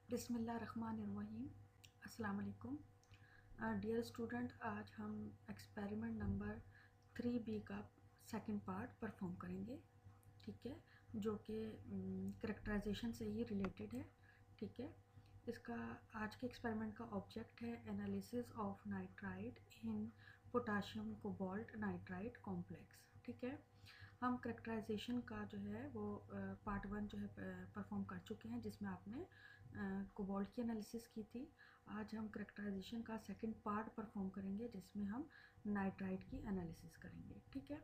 बिस्मिल्लाहिर्रहमानिर्रहीम। अस्सलाम वालेकुम। डियर स्टूडेंट, आज हम एक्सपेरिमेंट नंबर 3B का सेकंड पार्ट परफॉर्म करेंगे। ठीक है, जो कि करेक्टराइजेशन से ही रिलेटेड है। ठीक है, इसका आज के एक्सपेरिमेंट का ऑब्जेक्ट है analysis of nitrite in potassium cobalt nitrite complex. ठीक है, हम करेक्टराइजेशन का जो है वो पार्ट 1 जो है परफॉर्म कर चुके हैं, जिसमें आपने कोबाल्ट की एनालिसिस की थी। आज हम करेक्टराइजेशन का सेकंड पार्ट परफॉर्म करेंगे, जिसमें हम नाइट्राइट की एनालिसिस करेंगे। ठीक है,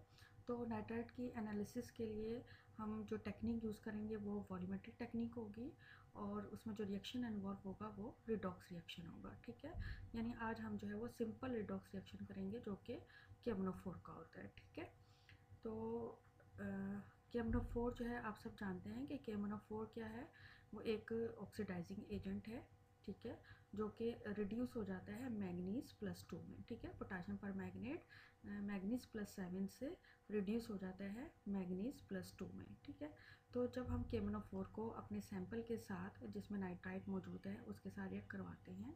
तो नाइट्राइट की एनालिसिस के लिए हम जो टेक्निक यूज़ करेंगे वो वॉल्यूमेट्रिक टेक्निक होगी, और उसमें जो रिएक्शन इन्वॉल्व होगा वो रिडॉक्स रिएक्शन होगा। ठीक है, यानी आज हम जो है वो सिंपल रिडॉक्स रिएक्शन करेंगे, जो कि KMnO4 का होता है। ठीक है, तो KMnO4 जो है आप सब जानते हैं कि KMnO4 क्या है। वो एक ऑक्सीडाइजिंग एजेंट है। ठीक है, जो कि रिड्यूस हो जाता है मैग्नीज+2 में। ठीक है, पोटाशियम पर मैग्नेट मैग्नीज+7 से रिड्यूस हो जाता है मैग्नीज+2 में। ठीक है, तो जब हम KMnO4 को अपने सैंपल के साथ, जिसमें नाइट्राइट मौजूद है, उसके साथ रिएक्ट करवाते हैं,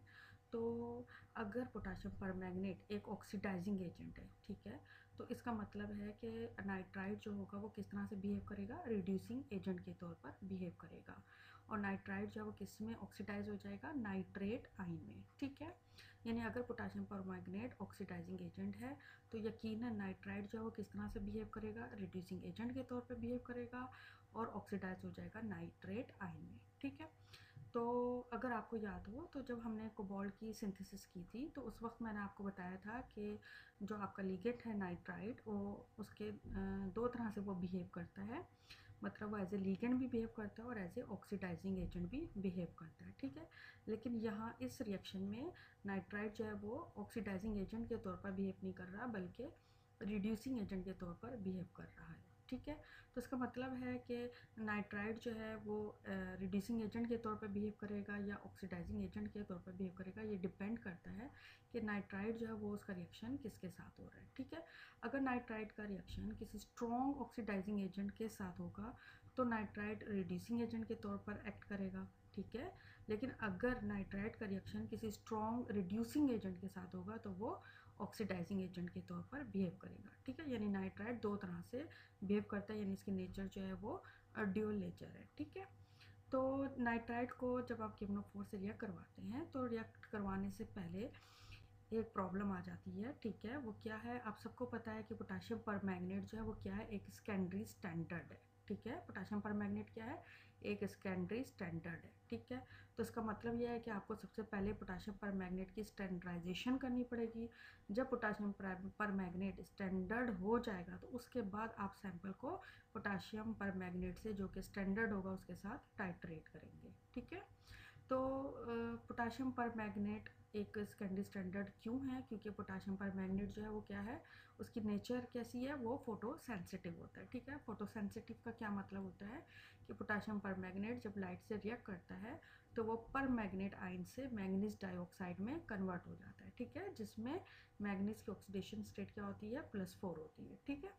तो अगर पोटाशियम परमैंगनेट एक ऑक्सीडाइजिंग एजेंट है, ठीक है, तो इसका मतलब है कि नाइट्राइट जो होगा वो किस तरह से बिहेव करेगा, रिड्यूसिंग एजेंट के तौर पर बिहेव करेगा। और नाइट्राइट जो है वो किस में ऑक्सीडाइज हो जाएगा, नाइट्रेट आयन में। ठीक है, यानी अगर पोटाशियम परमैंगनेट ऑक्सीडाइजिंग एजेंट है, तो यकीनन नाइट्राइट जो है वो किस तरह से बिहेव करेगा, रिड्यूसिंग एजेंट के तौर पर बिहेव करेगा और ऑक्सीडाइज हो जाएगा नाइट्रेट आयन में। ठीक है, तो अगर आपको याद हो तो जब हमने कोबाल्ट की सिंथेसिस की थी, तो उस वक्त मैंने आपको बताया था कि जो आपका लिगेंड है नाइट्राइट, वो उसके दो तरह से वो बिहेव करता है। मतलब वो एज ए लिगेंड भी बिहेव करता है और एज ए ऑक्सीडाइजिंग एजेंट भी बिहेव करता है। ठीक है, लेकिन यहाँ इस रिएक्शन में नाइट्राइट जो है वो ऑक्सीडाइजिंग एजेंट के तौर पर बिहेव नहीं कर रहा, बल्कि रिड्यूसिंग एजेंट के तौर पर बिहेव कर रहा है। ठीक है, तो इसका मतलब है कि नाइट्राइट जो है वो रिड्यूसिंग एजेंट के तौर पर बिहेव करेगा या ऑक्सीडाइजिंग एजेंट के तौर पर बिहेव करेगा। ये डिपेंड करता है कि नाइट्राइट जो है वो उसका रिएक्शन किसके साथ हो रहा है। ठीक है, अगर नाइट्राइट का रिएक्शन किसी स्ट्रॉन्ग ऑक्सीडाइजिंग एजेंट के साथ होगा, तो नाइट्राइट रिड्यूसिंग एजेंट के तौर पर एक्ट करेगा। ठीक है, लेकिन अगर नाइट्राइट का रिएक्शन किसी स्ट्रॉन्ग रिड्यूसिंग एजेंट के साथ होगा, तो वो ऑक्सीडाइजिंग एजेंट के तौर पर बिहेव करेगा। ठीक है, यानी नाइट्राइट दो तरह से बिहेव करता है, यानी इसकी नेचर जो है वो ड्यूअल नेचर है। ठीक है, तो नाइट्राइट को जब आप KMnO4 से रिएक्ट करवाते हैं, तो रिएक्ट करवाने से पहले एक प्रॉब्लम आ जाती है। ठीक है, वो क्या है, आप सबको पता है कि पोटाशियम परमैंगनेट जो है वो क्या है, एक सेकेंडरी स्टैंडर्ड है। ठीक है, पोटाशियम परमैंगनेट क्या है, एक सेकेंडरी स्टैंडर्ड है। ठीक है, तो इसका मतलब यह है कि आपको सबसे पहले पोटाशियम परमैंगनेट की स्टैंडर्डाइजेशन करनी पड़ेगी। जब पोटाशियम परमैंगनेट स्टैंडर्ड हो जाएगा, तो उसके बाद आप सैंपल को पोटाशियम परमैंगनेट से, जो कि स्टैंडर्ड होगा, उसके साथ टाइट्रेट करेंगे। ठीक है, तो पोटाशियम परमैंगनेट एक सेकेंडरी स्टैंडर्ड क्यों है, क्योंकि पोटाशियम परमैंगनेट जो है वो क्या है, उसकी नेचर कैसी है, वो फोटो सेंसिटिव होता है। ठीक है, फोटो सेंसिटिव का क्या मतलब होता है कि पोटाशियम परमैंगनेट जब लाइट से रिएक्ट करता है, तो वो परमैंगनेट आयन से मैंगनीज डाइऑक्साइड में कन्वर्ट हो जाता है। ठीक है, जिसमें मैंगनीज की ऑक्सीडेशन स्टेट क्या होती है, +4 होती है। ठीक है,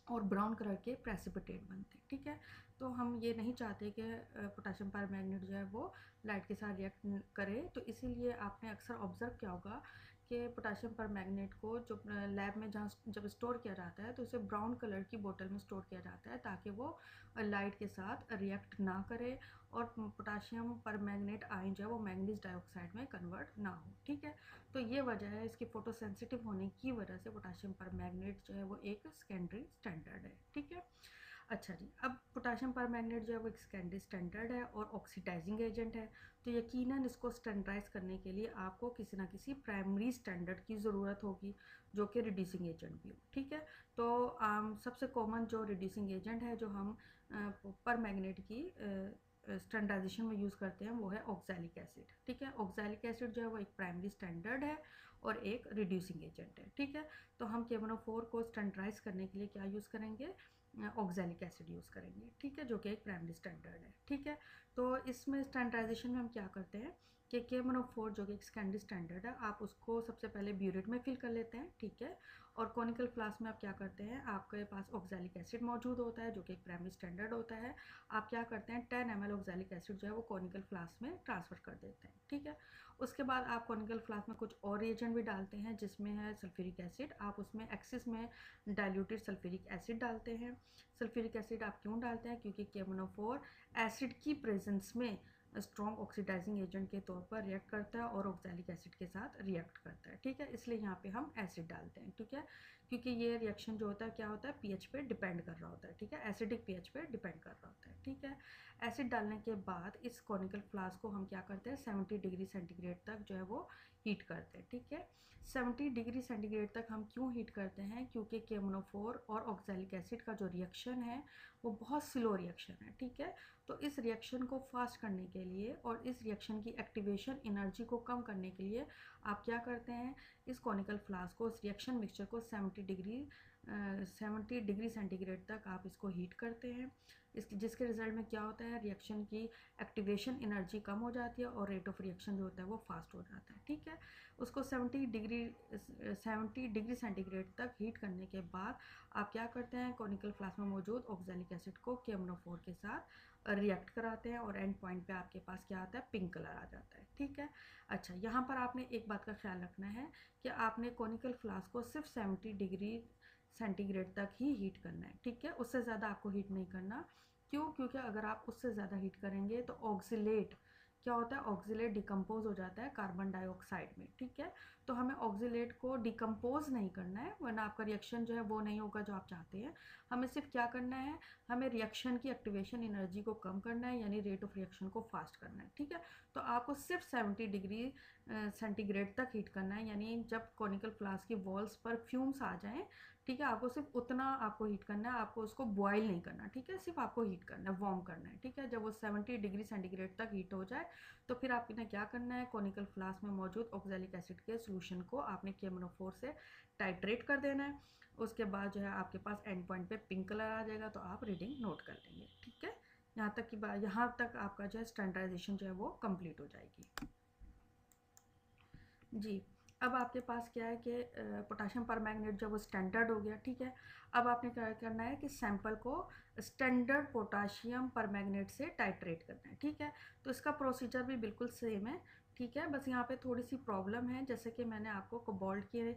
और ब्राउन कलर के प्रेसिपिटेट बनते हैं। ठीक है, तो हम ये नहीं चाहते कि पोटाशियम परमैंगनेट जो है वो लाइट के साथ रिएक्ट करे, तो इसीलिए आपने अक्सर ऑब्जर्व किया होगा कि पोटाशियम परमैंगनेट को जो लैब में जहाँ जब स्टोर किया जाता है, तो उसे ब्राउन कलर की बोतल में स्टोर किया जाता है, ताकि वो लाइट के साथ रिएक्ट ना करे और पोटाशियम परमैंगनेट आयन जो है वो मैंगनीज डाइऑक्साइड में कन्वर्ट ना हो। ठीक है, तो ये वजह है, इसकी फोटो सेंसिटिव होने की वजह से पोटाशियम परमैंगनेट जो है वो एक सेकेंडरी स्टैंडर्ड है। ठीक है, अच्छा जी, अब पोटाशियम परमैंगनेट जो है वो एक सेकेंडरी स्टैंडर्ड है और ऑक्सीडाइजिंग एजेंट है, तो यकीनन इसको स्टैंडर्डाइज करने के लिए आपको किसी ना किसी प्राइमरी स्टैंडर्ड की ज़रूरत होगी, जो कि रिड्यूसिंग एजेंट भी हो। ठीक है, तो सबसे कॉमन जो रिड्यूसिंग एजेंट है जो हम परमैंगनेट की स्टैंडर्डाइजेशन में यूज़ करते हैं, वो है ऑक्सैलिक एसिड। ठीक है, ऑक्सैलिक एसिड जो है वो एक प्राइमरी स्टैंडर्ड है और एक रिड्यूसिंग एजेंट है। ठीक है, तो हम KMnO4 को स्टैंडर्डाइज करने के लिए क्या यूज़ करेंगे, ऑक्सैलिक एसिड यूज़ करेंगे। ठीक है, जो कि एक प्राइमरी स्टैंडर्ड है। ठीक है, तो इसमें स्टैंडर्डाइजेशन में हम क्या करते हैं KK-MnO4 जो कि एक सेकेंडरी स्टैंडर्ड है, आप उसको सबसे पहले ब्यूरेट में फिल कर लेते हैं, ठीक है। और कॉनिकल फ्लास्क में आप क्या करते हैं, आपके पास ऑक्सैलिक एसिड मौजूद होता है जो कि एक प्राइमरी स्टैंडर्ड होता है। आप क्या करते हैं, 10 ml ऑक्सैलिक एसिड जो है वो कॉनिकल फ्लास्क में ट्रांसफ़र कर देते हैं, ठीक है। उसके बाद आप कॉनिकल फ्लास्क में कुछ और रिएजेंट भी डालते हैं जिसमें है सल्फ्यूरिक एसिड। आप उसमें एक्सेस में डाइल्यूटेड सल्फ्यूरिक एसिड डालते हैं। सल्फ्यूरिक एसिड आप क्यों डालते हैं, क्योंकि KMnO4 एसिड की प्रेजेंस में स्ट्रॉन्ग ऑक्सीडाइजिंग एजेंट के तौर पर रिएक्ट करता है और ऑक्सैलिक एसिड के साथ रिएक्ट करता है, ठीक है। इसलिए यहाँ पे हम एसिड डालते हैं, ठीक है, क्योंकि ये रिएक्शन जो होता है क्या होता है, पीएच पे डिपेंड कर रहा होता है, ठीक है, एसिडिक पीएच पे डिपेंड कर रहा होता है, ठीक है। एसिड डालने के बाद इस कॉनिकल फ्लास्क को हम क्या करते हैं, 70 डिग्री सेंटीग्रेड तक जो है वो हीट करते हैं, ठीक है। 70 डिग्री सेंटीग्रेड तक हम क्यों हीट करते हैं, क्योंकि KMnO4 और ऑक्सैलिक एसिड का जो रिएक्शन है वो बहुत स्लो रिएक्शन है, ठीक है। तो इस रिएक्शन को फास्ट करने के लिए और इस रिएक्शन की एक्टिवेशन एनर्जी को कम करने के लिए आप क्या करते हैं, इस कॉनिकल फ्लास्क को, इस रिएक्शन मिक्सचर को 70 डिग्री सेंटीग्रेड तक आप इसको हीट करते हैं। जिसके रिजल्ट में क्या होता है, रिएक्शन की एक्टिवेशन एनर्जी कम हो जाती है और रेट ऑफ रिएक्शन जो होता है वो फास्ट हो जाता है, ठीक है। उसको 70 डिग्री सेंटीग्रेड तक हीट करने के बाद आप क्या करते हैं, कॉनिकल फ्लास्क में मौजूद ऑक्सैलिक एसिड को KMnO4 के साथ रिएक्ट कराते हैं और एंड पॉइंट पे आपके पास क्या आता है, पिंक कलर आ जाता है, ठीक है। अच्छा, यहाँ पर आपने एक बात का ख्याल रखना है कि आपने कॉनिकल फ्लास्क को सिर्फ 70 डिग्री सेंटीग्रेड तक ही हीट करना है, ठीक है, उससे ज़्यादा आपको हीट नहीं करना। क्यों, क्योंकि अगर आप उससे ज़्यादा हीट करेंगे तो ऑक्सीलेट क्या होता है, ऑक्सीलेट डिकम्पोज हो जाता है कार्बन डाइऑक्साइड में, ठीक है। तो हमें ऑक्सीलेट को डिकम्पोज नहीं करना है, वरना आपका रिएक्शन जो है वो नहीं होगा जो आप चाहते हैं। हमें सिर्फ क्या करना है, हमें रिएक्शन की एक्टिवेशन एनर्जी को कम करना है, यानी रेट ऑफ रिएक्शन को फास्ट करना है, ठीक है। तो आपको सिर्फ 70 डिग्री सेंटीग्रेड तक हीट करना है, यानी जब कॉनिकल फ्लास्क की वॉल्स पर फ्यूम्स आ जाएं, ठीक है, आपको सिर्फ उतना आपको हीट करना है, आपको उसको बॉयल नहीं करना, ठीक है, सिर्फ आपको हीट करना है, वार्म करना है, ठीक है। जब वो 70 डिग्री सेंटीग्रेड तक हीट हो जाए तो फिर आपने क्या करना है, कॉनिकल फ्लास्क में मौजूद ऑक्सैलिक एसिड के सोल्यूशन को आपने KMnO4 से टाइट्रेट कर देना है। उसके बाद जो है आपके पास एंड पॉइंट पे पिंक कलर आ जाएगा, तो आप रीडिंग नोट कर लेंगे, ठीक है। यहाँ तक आपका जो है स्टैंडर्डाइजेशन जो है वो कंप्लीट हो जाएगी जी। अब आपके पास क्या है कि पोटाशियम परमैंगनेट जो वो स्टैंडर्ड हो गया, ठीक है। अब आपने क्या करना है कि सैंपल को स्टैंडर्ड पोटाशियम परमैंगनेट से टाइट्रेट करना है, ठीक है। तो इसका प्रोसीजर भी बिल्कुल सेम है, ठीक है। बस यहाँ पे थोड़ी सी प्रॉब्लम है, जैसे कि मैंने आपको कोबाल्ट के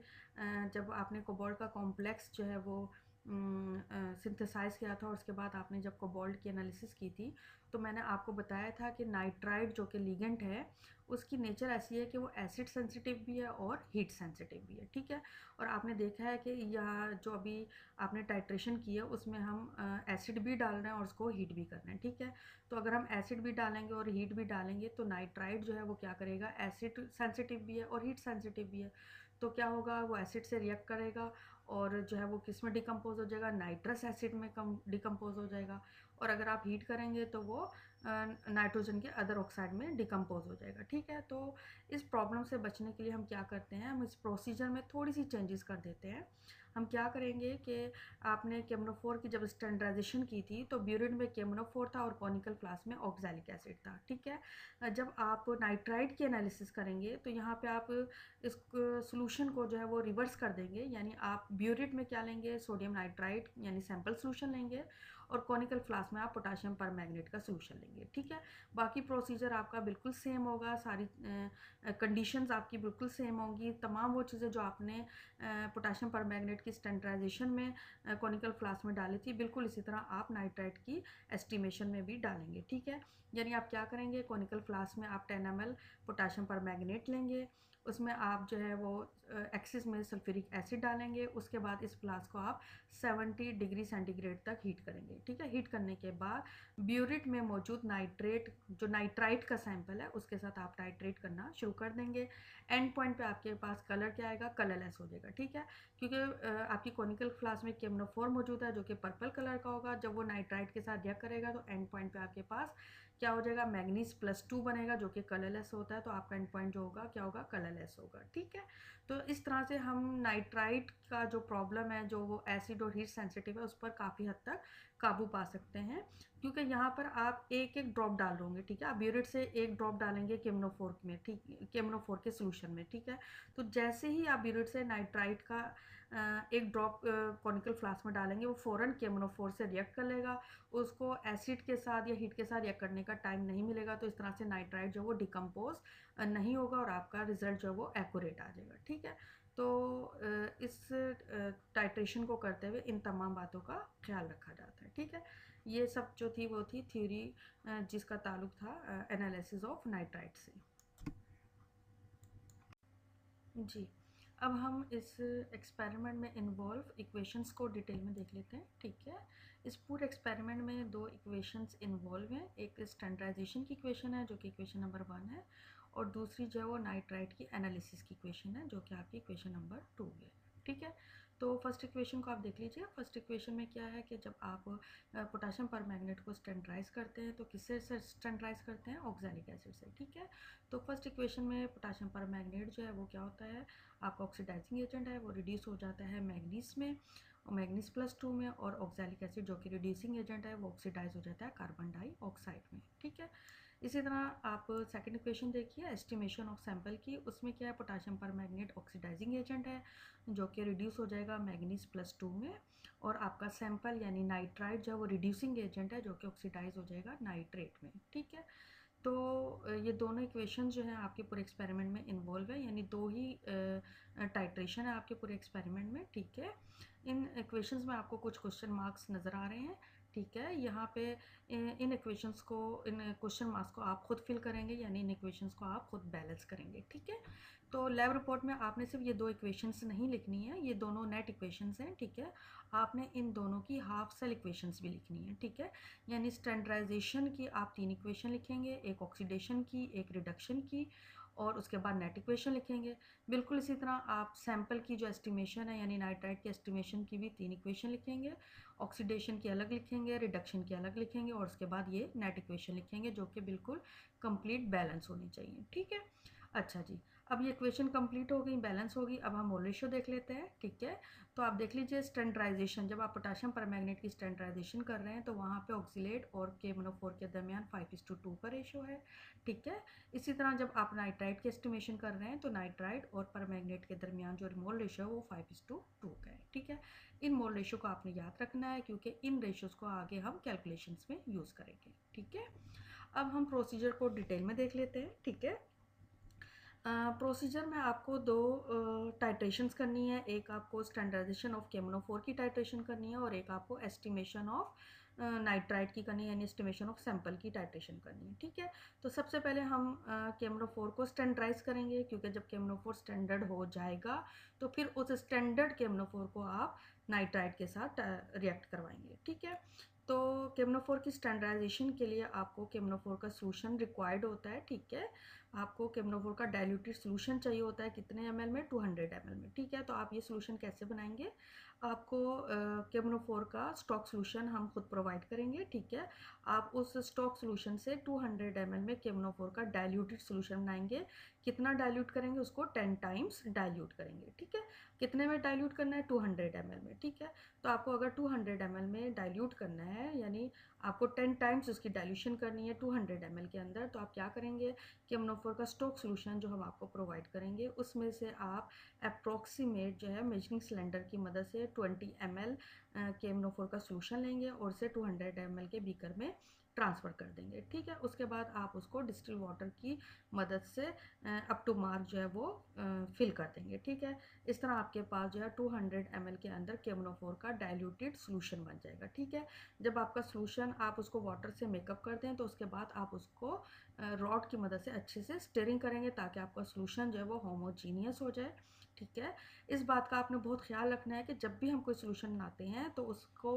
जब आपने कोबाल्ट का कॉम्प्लेक्स जो है वो सिंथेसाइज किया था और उसके बाद आपने जब कोबाल्ट की एनालिसिस की थी तो मैंने आपको बताया था कि नाइट्राइट जो कि लिगेंड है उसकी नेचर ऐसी है कि वो एसिड सेंसिटिव भी है और हीट सेंसिटिव भी है, ठीक है। और आपने देखा है कि यह जो अभी आपने टाइट्रेशन की है उसमें हम एसिड भी डाल रहे हैं और उसको हीट भी कर रहे हैं, ठीक है। तो अगर हम एसिड भी डालेंगे और हीट भी डालेंगे तो नाइट्राइट जो है वो क्या करेगा, एसिड सेंसिटिव भी है और हीट सेंसिटिव भी है। तो क्या होगा, वो एसिड से रिएक्ट करेगा और जो है वो किस में डिकम्पोज हो जाएगा, नाइट्रस एसिड में डिकम्पोज हो जाएगा। और अगर आप हीट करेंगे तो वो नाइट्रोजन के अदर ऑक्साइड में डिकम्पोज हो जाएगा, ठीक है। तो इस प्रॉब्लम से बचने के लिए हम क्या करते हैं, हम इस प्रोसीजर में थोड़ी सी चेंजेस कर देते हैं। हम क्या करेंगे कि आपने KMnO4 की जब स्टैंडर्डाइजेशन की थी तो ब्यूरिन में KMnO4 था और कॉनिकल फ्लास्क में ऑक्सैलिक एसिड था, ठीक है। जब आप नाइट्राइट की एनालिसिस करेंगे तो यहाँ पे आप इस सोल्यूशन को जो है वो रिवर्स कर देंगे, यानी आप ब्यूरिट में क्या लेंगे, सोडियम नाइट्राइट यानी सैंपल सोल्यूशन लेंगे और कॉनिकल फ्लास्क में आप पोटाशियम परमैंगनेट का सोल्यूशन लेंगे, ठीक है। बाकी प्रोसीजर आपका बिल्कुल सेम होगा, सारी कंडीशंस आपकी बिल्कुल सेम होंगी, तमाम वो चीज़ें जो आपने पोटाशियम परमैंगनेट की स्टैंडर्डाइजेशन में कॉनिकल फ्लास्क में डाली थी बिल्कुल इसी तरह आप नाइट्राइट की एस्टिमेशन में भी डालेंगे, ठीक है। यानी आप क्या करेंगे, कॉनिकल फ्लास्क में आप 10 ml पोटाशियम परमैंगनेट लेंगे, उसमें आप जो है वो एक्सिस में सल्फ्यूरिक एसिड डालेंगे, उसके बाद इस फ्लास्क को आप 70 डिग्री सेंटीग्रेड तक हीट करेंगे, ठीक है। हीट करने के बाद ब्यूरिट में मौजूद नाइट्रेट जो नाइट्राइट का सैंपल है उसके साथ आप टाइट्रेट करना शुरू कर देंगे। एंड पॉइंट पे आपके पास कलर क्या आएगा, कलरलेस हो जाएगा, ठीक है, क्योंकि आपकी कॉनिकल फ्लास्क में KMnO4 मौजूद है जो कि पर्पल कलर का होगा। जब वो नाइट्राइट के साथ रिएक्ट करेगा तो एंड पॉइंट पे आपके पास क्या हो जाएगा, मैग्नीज +2 बनेगा जो कि कलरलेस होता है, तो आपका एंड पॉइंट जो होगा क्या होगा, कलरलेस होगा, ठीक है। तो इस तरह से हम नाइट्राइट का जो प्रॉब्लम है, जो वो एसिड और हीट सेंसिटिव है, उस पर काफ़ी हद तक काबू पा सकते हैं, क्योंकि यहाँ पर आप एक एक ड्रॉप डाल दोगे, ठीक है। आप ब्यूरेट से एक ड्रॉप डालेंगे केमनोफोर में, ठीक, केमनोफोर के सोल्यूशन में, ठीक है। तो जैसे ही आप ब्यूरेट से नाइट्राइट का एक ड्रॉप कॉनिकल फ्लास्क में डालेंगे, वो फ़ौरन केमनोफोर से रिएक्ट कर लेगा, उसको एसिड के साथ या हीट के साथ रिएक्ट करने का टाइम नहीं मिलेगा। तो इस तरह से नाइट्राइट जो वो डिकम्पोज नहीं होगा और आपका रिजल्ट जो वो एक्यूरेट आ जाएगा, ठीक है। तो इस टाइट्रेशन को करते हुए इन तमाम बातों का ख्याल रखा जाता है, ठीक है। ये सब जो थी वो थी थ्योरी जिसका ताल्लुक था एनालिसिस ऑफ नाइट्राइट से। जी, अब हम इस एक्सपेरिमेंट में इन्वॉल्व इक्वेशंस को डिटेल में देख लेते हैं, ठीक है। इस पूरे एक्सपेरिमेंट में दो इक्वेशंस इन्वॉल्व हैं। एक स्टैंडर्डाइजेशन की इक्वेशन है जो कि इक्वेशन नंबर 1 है, और दूसरी जो है वो नाइट्राइट की एनालिसिस की इक्वेशन है जो कि आपकी इक्वेशन नंबर 2 है, ठीक है। तो फर्स्ट इक्वेशन को आप देख लीजिए। फर्स्ट इक्वेशन में क्या है कि जब आप पोटेशियम परमैंगनेट को स्टैंडर्डाइज करते हैं तो किससे स्टैंडर्डाइज करते हैं? ऑक्सैलिक एसिड से, ठीक है। तो फर्स्ट इक्वेशन में पोटेशियम परमैंगनेट जो है वो क्या होता है, आपका ऑक्सीडाइजिंग एजेंट है, वो रिड्यूस हो जाता है मैग्नीज में, मैग्नीज +2 में, और ऑक्सैलिक एसिड जो कि रिड्यूसिंग एजेंट है वो ऑक्सीडाइज हो जाता है कार्बन डाइऑक्साइड में, ठीक है। इसी तरह आप सेकंड इक्वेशन देखिए एस्टिमेशन ऑफ सैंपल की। उसमें क्या है, पोटेशियम परमैंगनेट ऑक्सीडाइजिंग एजेंट है जो कि रिड्यूस हो जाएगा मैग्नीज +2 में, और आपका सैंपल यानी नाइट्राइट जो है वो रिड्यूसिंग एजेंट है जो कि ऑक्सीडाइज हो जाएगा नाइट्रेट में, ठीक है। तो ये दोनों इक्वेशन जो हैं आपके पूरे एक्सपेरिमेंट में इन्वॉल्व है, यानी दो ही टाइट्रेशन है आपके पूरे एक्सपेरिमेंट में, ठीक है। इन इक्वेशंस में आपको कुछ क्वेश्चन मार्क्स नज़र आ रहे हैं, ठीक है। यहाँ पे इन इक्वेशंस को, इन क्वेश्चन मार्क्स को आप खुद फिल करेंगे, यानी इन इक्वेशंस को आप खुद बैलेंस करेंगे, ठीक है। तो लैब रिपोर्ट में आपने सिर्फ ये दो इक्वेशंस नहीं लिखनी है, ये दोनों नेट इक्वेशंस हैं, ठीक है। आपने इन दोनों की हाफ सेल इक्वेशंस भी लिखनी है, ठीक है। यानी स्टैंडर्डाइजेशन की आप 3 इक्वेशन लिखेंगे, एक ऑक्सीडेशन की, एक रिडक्शन की, और उसके बाद नेट इक्वेशन लिखेंगे। बिल्कुल इसी तरह आप सैंपल की जो एस्टिमेशन है यानी नाइट्राइट की एस्टिमेशन की भी 3 इक्वेशन लिखेंगे, ऑक्सीडेशन की अलग लिखेंगे, रिडक्शन की अलग लिखेंगे, और उसके बाद ये नेट इक्वेशन लिखेंगे जो कि बिल्कुल कंप्लीट बैलेंस होनी चाहिए, ठीक है। अच्छा जी, अब ये इक्वेशन कंप्लीट हो गई, बैलेंस होगी। अब हम मोल रेशियो देख लेते हैं, ठीक है। तो आप देख लीजिए स्टैंडर्डाइजेशन, जब आप पोटेशियम परमैंगनेट की स्टैंडर्डाइजेशन कर रहे हैं तो वहाँ पे ऑक्सीलेट और KMnO4 के दरमियान 5:2 का रेशियो है, ठीक है। इसी तरह जब आप नाइट्राइट की एस्टिमेशन कर रहे हैं तो नाइट्राइट और परमैंगनेट के दरमियान जो मोल रेशियो है वो 5:2 का है, ठीक है। इन मोल रेशियो को आपने याद रखना है क्योंकि इन रेशियोज को आगे हम कैलकुलेशंस में यूज़ करेंगे, ठीक है। अब हम प्रोसीजर को डिटेल में देख लेते हैं, ठीक है। प्रोसीजर में आपको दो टाइट्रेशंस करनी है, एक आपको स्टैंडर्डाइजेशन ऑफ KMnO4 की टाइट्रेशन करनी है और एक आपको एस्टिमेशन ऑफ नाइट्राइट की करनी है, यानी एस्टिमेशन ऑफ सैंपल की टाइट्रेशन करनी है, ठीक है। तो सबसे पहले हम KMnO4 को स्टैंडर्डाइज करेंगे, क्योंकि जब KMnO4 स्टैंडर्ड हो जाएगा तो फिर उस स्टैंडर्ड KMnO4 को आप नाइट्राइट के साथ रिएक्ट करवाएंगे, ठीक है। तो KMnO4 की स्टैंडर्डाइजेशन के लिए आपको KMnO4 का सोल्यूशन रिक्वायर्ड होता है, ठीक है। आपको KMnO4 का डाइल्यूटेड सोल्यूशन चाहिए होता है, कितने ml में? 200 ml में, ठीक है। तो आप ये सोल्यूशन कैसे बनाएंगे? आपको KMnO4 का स्टॉक सोल्यूशन हम खुद प्रोवाइड करेंगे, ठीक है। आप उस स्टॉक सोल्यूशन से 200 ml में KMnO4 का डाइल्यूटेड सोल्यूशन बनाएंगे। कितना डाइल्यूट करेंगे? उसको 10 टाइम्स डाइल्यूट करेंगे, ठीक है। कितने में डाइल्यूट करना है? 200 ml में, ठीक है। तो आपको अगर 200 ml में डाइल्यूट करना है, यानी आपको 10 टाइम्स उसकी डाइल्यूशन करनी है 200 ml के अंदर, तो आप क्या करेंगे, KMnO4 का स्टॉक सोल्यूशन जो हम आपको प्रोवाइड करेंगे उसमें से आप अप्रॉक्सीमेट जो है मेजरिंग सिलेंडर की मदद से 20 ml KMnO4 का सोल्यूशन लेंगे और उसे 200 ml के बीकर में ट्रांसफ़र कर देंगे, ठीक है। उसके बाद आप उसको डिस्टिल वाटर की मदद से अप टू मार्क जो है वो फिल कर देंगे, ठीक है। इस तरह आपके पास जो है 200 ml के अंदर KMnO4 का डाइल्यूटेड सोल्यूशन बन जाएगा, ठीक है। जब आपका सोल्यूशन आप उसको वाटर से मेकअप कर दें तो उसके बाद आप उसको रॉड की मदद से अच्छे से स्टीयरिंग करेंगे ताकि आपका सोल्यूशन जो है वो होमोजीनियस हो जाए, ठीक है। इस बात का आपने बहुत ख्याल रखना है कि जब भी हम कोई सोल्यूशन बनाते हैं तो उसको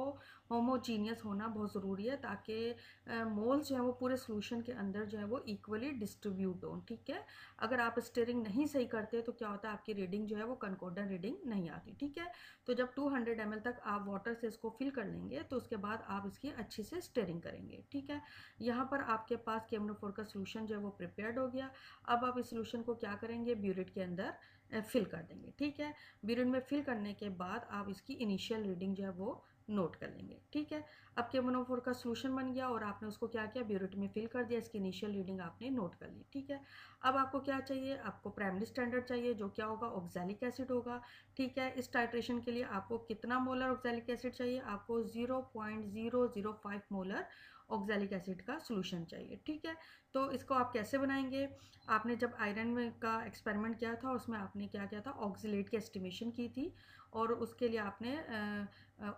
होमोजीनियस होना बहुत ज़रूरी है ताकि मोल्स जो है वो पूरे सोल्यूशन के अंदर जो है वो इक्वली डिस्ट्रीब्यूट हो, ठीक है। अगर आप स्टीयरिंग नहीं सही करते तो क्या होता है, आपकी रीडिंग जो है वो कंकॉर्डेंट रीडिंग नहीं आती, ठीक है। तो जब 200 ml तक आप वाटर से इसको फिल कर लेंगे तो उसके बाद आप इसकी अच्छे से स्टीयरिंग करेंगे, ठीक है। यहाँ पर आपके पास KMnO4 का सोल्यूशन जो है वो प्रिपेयर्ड हो गया। अब आप इस सोल्यूशन को क्या करेंगे, ब्यूरेट के अंदर फिल कर देंगे, ठीक है। ब्यूरेट में फिल करने के बाद आप इसकी इनिशियल रीडिंग जो है वो नोट कर लेंगे। ठीक है, अब KMnO4 का सोल्यूशन बन गया और आपने उसको क्या किया, ब्यूरेट में फिल कर दिया, इसकी इनिशियल रीडिंग आपने नोट कर ली। ठीक है, अब आपको क्या चाहिए, आपको प्राइमरी स्टैंडर्ड चाहिए जो क्या होगा, ऑक्सैलिक एसिड होगा। ठीक है, इस टाइट्रेशन के लिए आपको कितना मोलर ऑक्सैलिक एसिड चाहिए, आपको 0.005 मोलर ऑक्सैलिक एसिड का सोल्यूशन चाहिए। ठीक है, तो इसको आप कैसे बनाएंगे, आपने जब आयरन में का एक्सपेरिमेंट किया था उसमें आपने क्या किया था, ऑक्सलेट की एस्टिमेशन की थी और उसके लिए आपने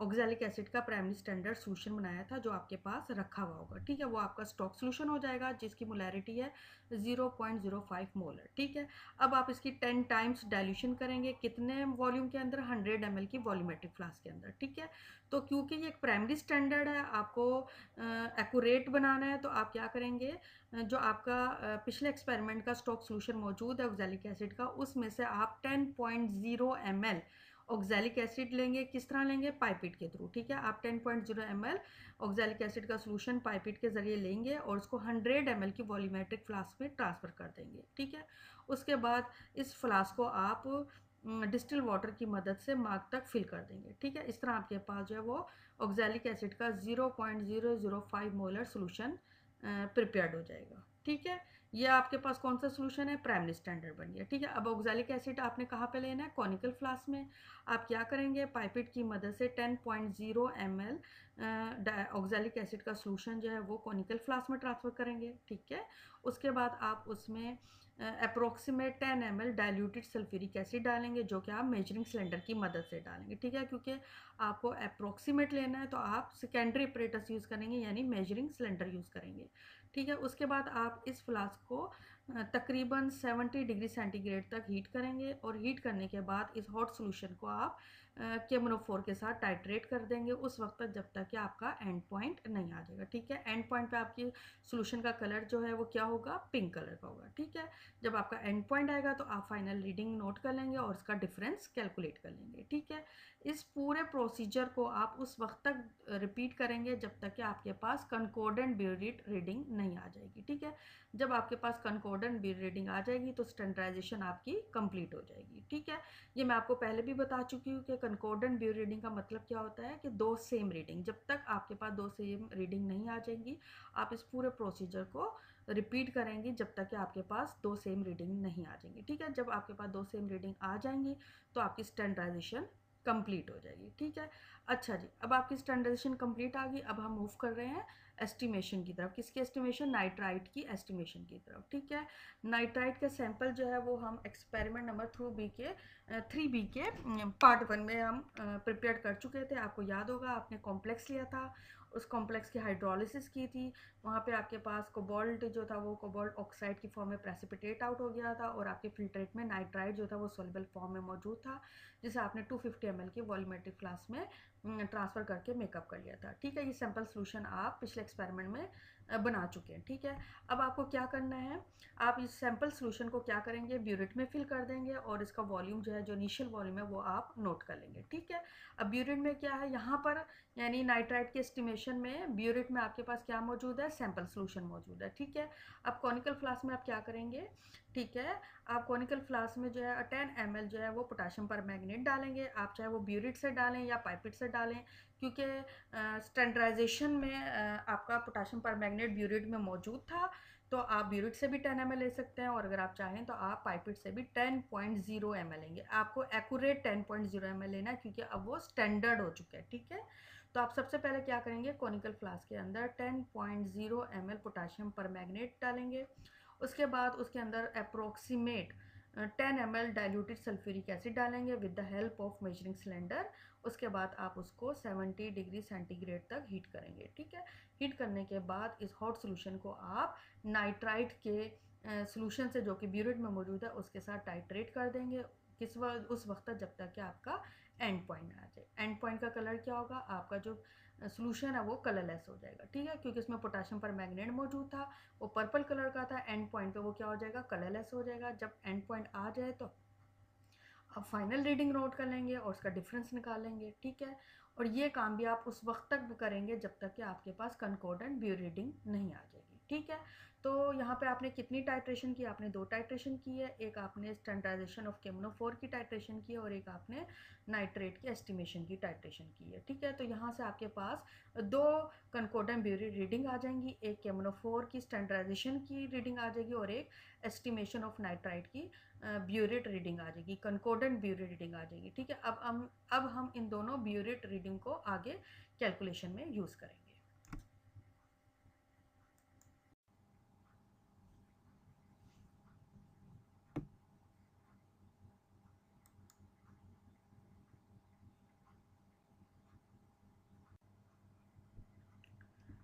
ऑक्सैलिक एसिड का प्राइमरी स्टैंडर्ड सोल्यूशन बनाया था जो आपके पास रखा हुआ होगा। ठीक है, वो आपका स्टॉक सोल्यूशन हो जाएगा जिसकी मोलैरिटी है 0.05 मोलर। ठीक है, अब आप इसकी 10 टाइम्स डाइल्यूशन करेंगे, कितने वॉल्यूम के अंदर, 100 ml की वॉल्यूमेट्रिक फ्लास्क के अंदर। ठीक है, तो क्योंकि ये एक प्राइमरी स्टैंडर्ड है, आपको एक्यूरेट बनाना है, तो आप क्या करेंगे, जो आपका पिछले एक्सपेरिमेंट का स्टॉक सोल्यूशन मौजूद है ऑक्सैलिक एसिड का, उसमें से आप 10.0 ml ऑक्सैलिक एसिड लेंगे। किस तरह लेंगे, पाइपेट के थ्रू। ठीक है, आप 10.0 ml ऑक्सैलिक एसिड का सोल्यूशन पाइपेट के जरिए लेंगे और उसको 100 ml की वॉल्यूमेट्रिक फ्लास्क में ट्रांसफ़र कर देंगे। ठीक है, उसके बाद इस फ्लास्क को आप डिस्टिल वाटर की मदद से मार्क तक फिल कर देंगे। ठीक है, इस तरह आपके पास जो है वो ऑक्सैलिक एसिड का 0.005 मोलर सोल्यूशन प्रिपेयर्ड हो जाएगा। ठीक है, ये आपके पास कौन सा सोल्यूशन है, प्राइमरी स्टैंडर्ड बन गया। ठीक है, अब ऑक्सैलिक एसिड आपने कहाँ पे लेना है, कॉनिकल फ्लास्क में। आप क्या करेंगे, पाइपेट की मदद से 10.0 ml ऑक्सैलिक एसिड का सोल्यूशन जो है वो कॉनिकल फ्लास्क में ट्रांसफ़र करेंगे। ठीक है, उसके बाद आप उसमें approximate 10 ml diluted sulphuric acid डालेंगे जो कि आप मेजरिंग सिलेंडर की मदद से डालेंगे। ठीक है, क्योंकि आपको अप्रोक्सीमेट लेना है तो आप सेकेंडरी अपरेटस यूज़ करेंगे यानी मेजरिंग सिलेंडर यूज़ करेंगे। ठीक है, उसके बाद आप इस फ्लास्क को तकरीबन 70 डिग्री सेंटीग्रेड तक हीट करेंगे और हीट करने के बाद इस हॉट सोल्यूशन को आप KMnO4 के साथ टाइट्रेट कर देंगे उस वक्त तक जब तक कि आपका एंड पॉइंट नहीं आ जाएगा। ठीक है, एंड पॉइंट पे आपकी सोल्यूशन का कलर जो है वो क्या होगा, पिंक कलर का होगा। ठीक है, जब आपका एंड पॉइंट आएगा तो आप फाइनल रीडिंग नोट कर लेंगे और उसका डिफरेंस कैलकुलेट कर लेंगे। ठीक है, इस पूरे प्रोसीजर को आप उस वक्त तक रिपीट करेंगे जब तक कि आपके पास कंकॉर्डेंट ब्यूरेट रीडिंग नहीं आ जाएगी। ठीक है, जब आपके पास कंकॉर्डेंट ब्यूरेट रीडिंग आ जाएगी तो स्टैंडर्डाइजेशन आपकी कंप्लीट हो जाएगी। ठीक है, ये मैं आपको पहले भी बता चुकी हूँ कि कंकॉर्डेंट ब्यूरेट रीडिंग का मतलब क्या होता है कि दो सेम रीडिंग, जब तक आपके पास दो सेम रीडिंग नहीं आ जाएंगी आप इस पूरे प्रोसीजर को रिपीट करेंगे जब तक कि आपके पास दो सेम रीडिंग नहीं आ जाएंगी। ठीक है, जब आपके पास दो सेम रीडिंग आ जाएंगी तो आपकी स्टैंडर्डाइजेशन कंप्लीट हो जाएगी। ठीक है, अच्छा जी, अब आपकी स्टैंडर्डाइजेशन कंप्लीट आ गई, अब हम मूव कर रहे हैं एस्टिमेशन की तरफ। किसकी एस्टिमेशन, नाइट्राइट की एस्टिमेशन की तरफ। ठीक है, नाइट्राइट का सैंपल जो है वो हम एक्सपेरिमेंट नंबर 3B के पार्ट 1 में हम प्रिपेयर कर चुके थे। आपको याद होगा आपने कॉम्प्लेक्स लिया था, उस कॉम्प्लेक्स की हाइड्रोलिसिस की थी, वहाँ पे आपके पास कोबाल्ट जो था वो कोबाल्ट ऑक्साइड की फॉर्म में प्रेसिपिटेट आउट हो गया था और आपके फिल्ट्रेट में नाइट्राइट जो था वो सोल्युबल फॉर्म में मौजूद था जिसे आपने 250 ml की वॉल्यूमेट्रिक फ्लास्क में ट्रांसफ़र करके मेकअप कर लिया था। ठीक है, ये सैम्पल सोल्यूशन आप पिछले एक्सपेरिमेंट में बना चुके हैं। ठीक है, अब आपको क्या करना है, आप इस सैम्पल सोल्यूशन को क्या करेंगे, ब्यूरेट में फिल कर देंगे और इसका वॉल्यूम जो है, जो इनिशियल वॉल्यूम है वो आप नोट कर लेंगे। ठीक है, अब ब्यूरेट में क्या है, यहाँ पर यानी नाइट्राइट के एस्टिमेशन में ब्यूरेट में आपके पास क्या मौजूद है, सैम्पल सोल्यूशन मौजूद है। ठीक है, अब कॉनिकल फ्लास्क में आप क्या करेंगे, ठीक है, आप कॉनिकल फ्लास्क में जो है 10 ml जो है वो पोटाशियम परमैंगनेट डालेंगे। आप चाहे वो ब्यूरेट से डालें या पाइपेट से डालें, क्योंकि स्टैंडर्डाइजेशन में आपका पोटाशियम परमैंगनेट ब्यूरेट में मौजूद था तो आप ब्यूरेट से भी 10 ml ले सकते हैं और अगर आप चाहें तो आप पाइपेट से भी 10.0 ml लेंगे। आपको एक्यूरेट 10.0 ml लेना है क्योंकि अब वो स्टैंडर्ड हो चुका है। ठीक है, तो आप सबसे पहले क्या करेंगे, कॉनिकल फ्लास्क के अंदर 10.0 ml पोटाशियम परमैंगनेट डालेंगे। उसके बाद उसके अंदर approximate 10 ml diluted sulphuric acid डालेंगे with the help of measuring cylinder. उसके बाद आप उसको 70 डिग्री सेंटीग्रेड तक हीट करेंगे। ठीक है, हीट करने के बाद इस हॉट सोल्यूशन को आप नाइट्राइट के सोल्यूशन से जो कि ब्यूरेट में मौजूद है उसके साथ टाइट्रेट कर देंगे किस वक्त, उस वक्त तक जब तक कि आपका एंड पॉइंट आ जाए। एंड पॉइंट का कलर क्या होगा, आपका जो सोल्यूशन है वो कलरलेस हो जाएगा। ठीक है, क्योंकि इसमें पोटाशियम परमैंगनेट मौजूद था, वो पर्पल कलर का था, एंड पॉइंट पे वो क्या हो जाएगा, कलरलेस हो जाएगा। जब एंड पॉइंट आ जाए तो आप फाइनल रीडिंग नोट कर लेंगे और उसका डिफरेंस निकालेंगे। ठीक है, और ये काम भी आप उस वक्त तक भी करेंगे जब तक कि आपके पास कंकॉर्डेंट ब्यूरेट रीडिंग नहीं आ जाएगी। ठीक है, तो यहाँ पे आपने कितनी टाइट्रेशन की, आपने 2 टाइट्रेशन की है, एक आपने स्टैंडर्डाइजेशन ऑफ केमोनोफोर की टाइट्रेशन की है और एक आपने नाइट्रेट की एस्टिमेशन की टाइट्रेशन की है, ठीक है। तो यहाँ से आपके पास 2 कनकोर्डेंट ब्यूरेट रीडिंग आ जाएंगी, एक केमोनोफोर की स्टैंडर्डाइजेशन की रीडिंग आ जाएगी और एक एस्टिमेशन ऑफ नाइट्राइट की ब्यूरेट रीडिंग आ जाएगी, कनकोर्डेंट ब्यूरेट रीडिंग आ जाएगी, ठीक है। अब हम इन दोनों ब्यूरेट रीडिंग को आगे कैलकुलेशन में यूज़ करेंगे।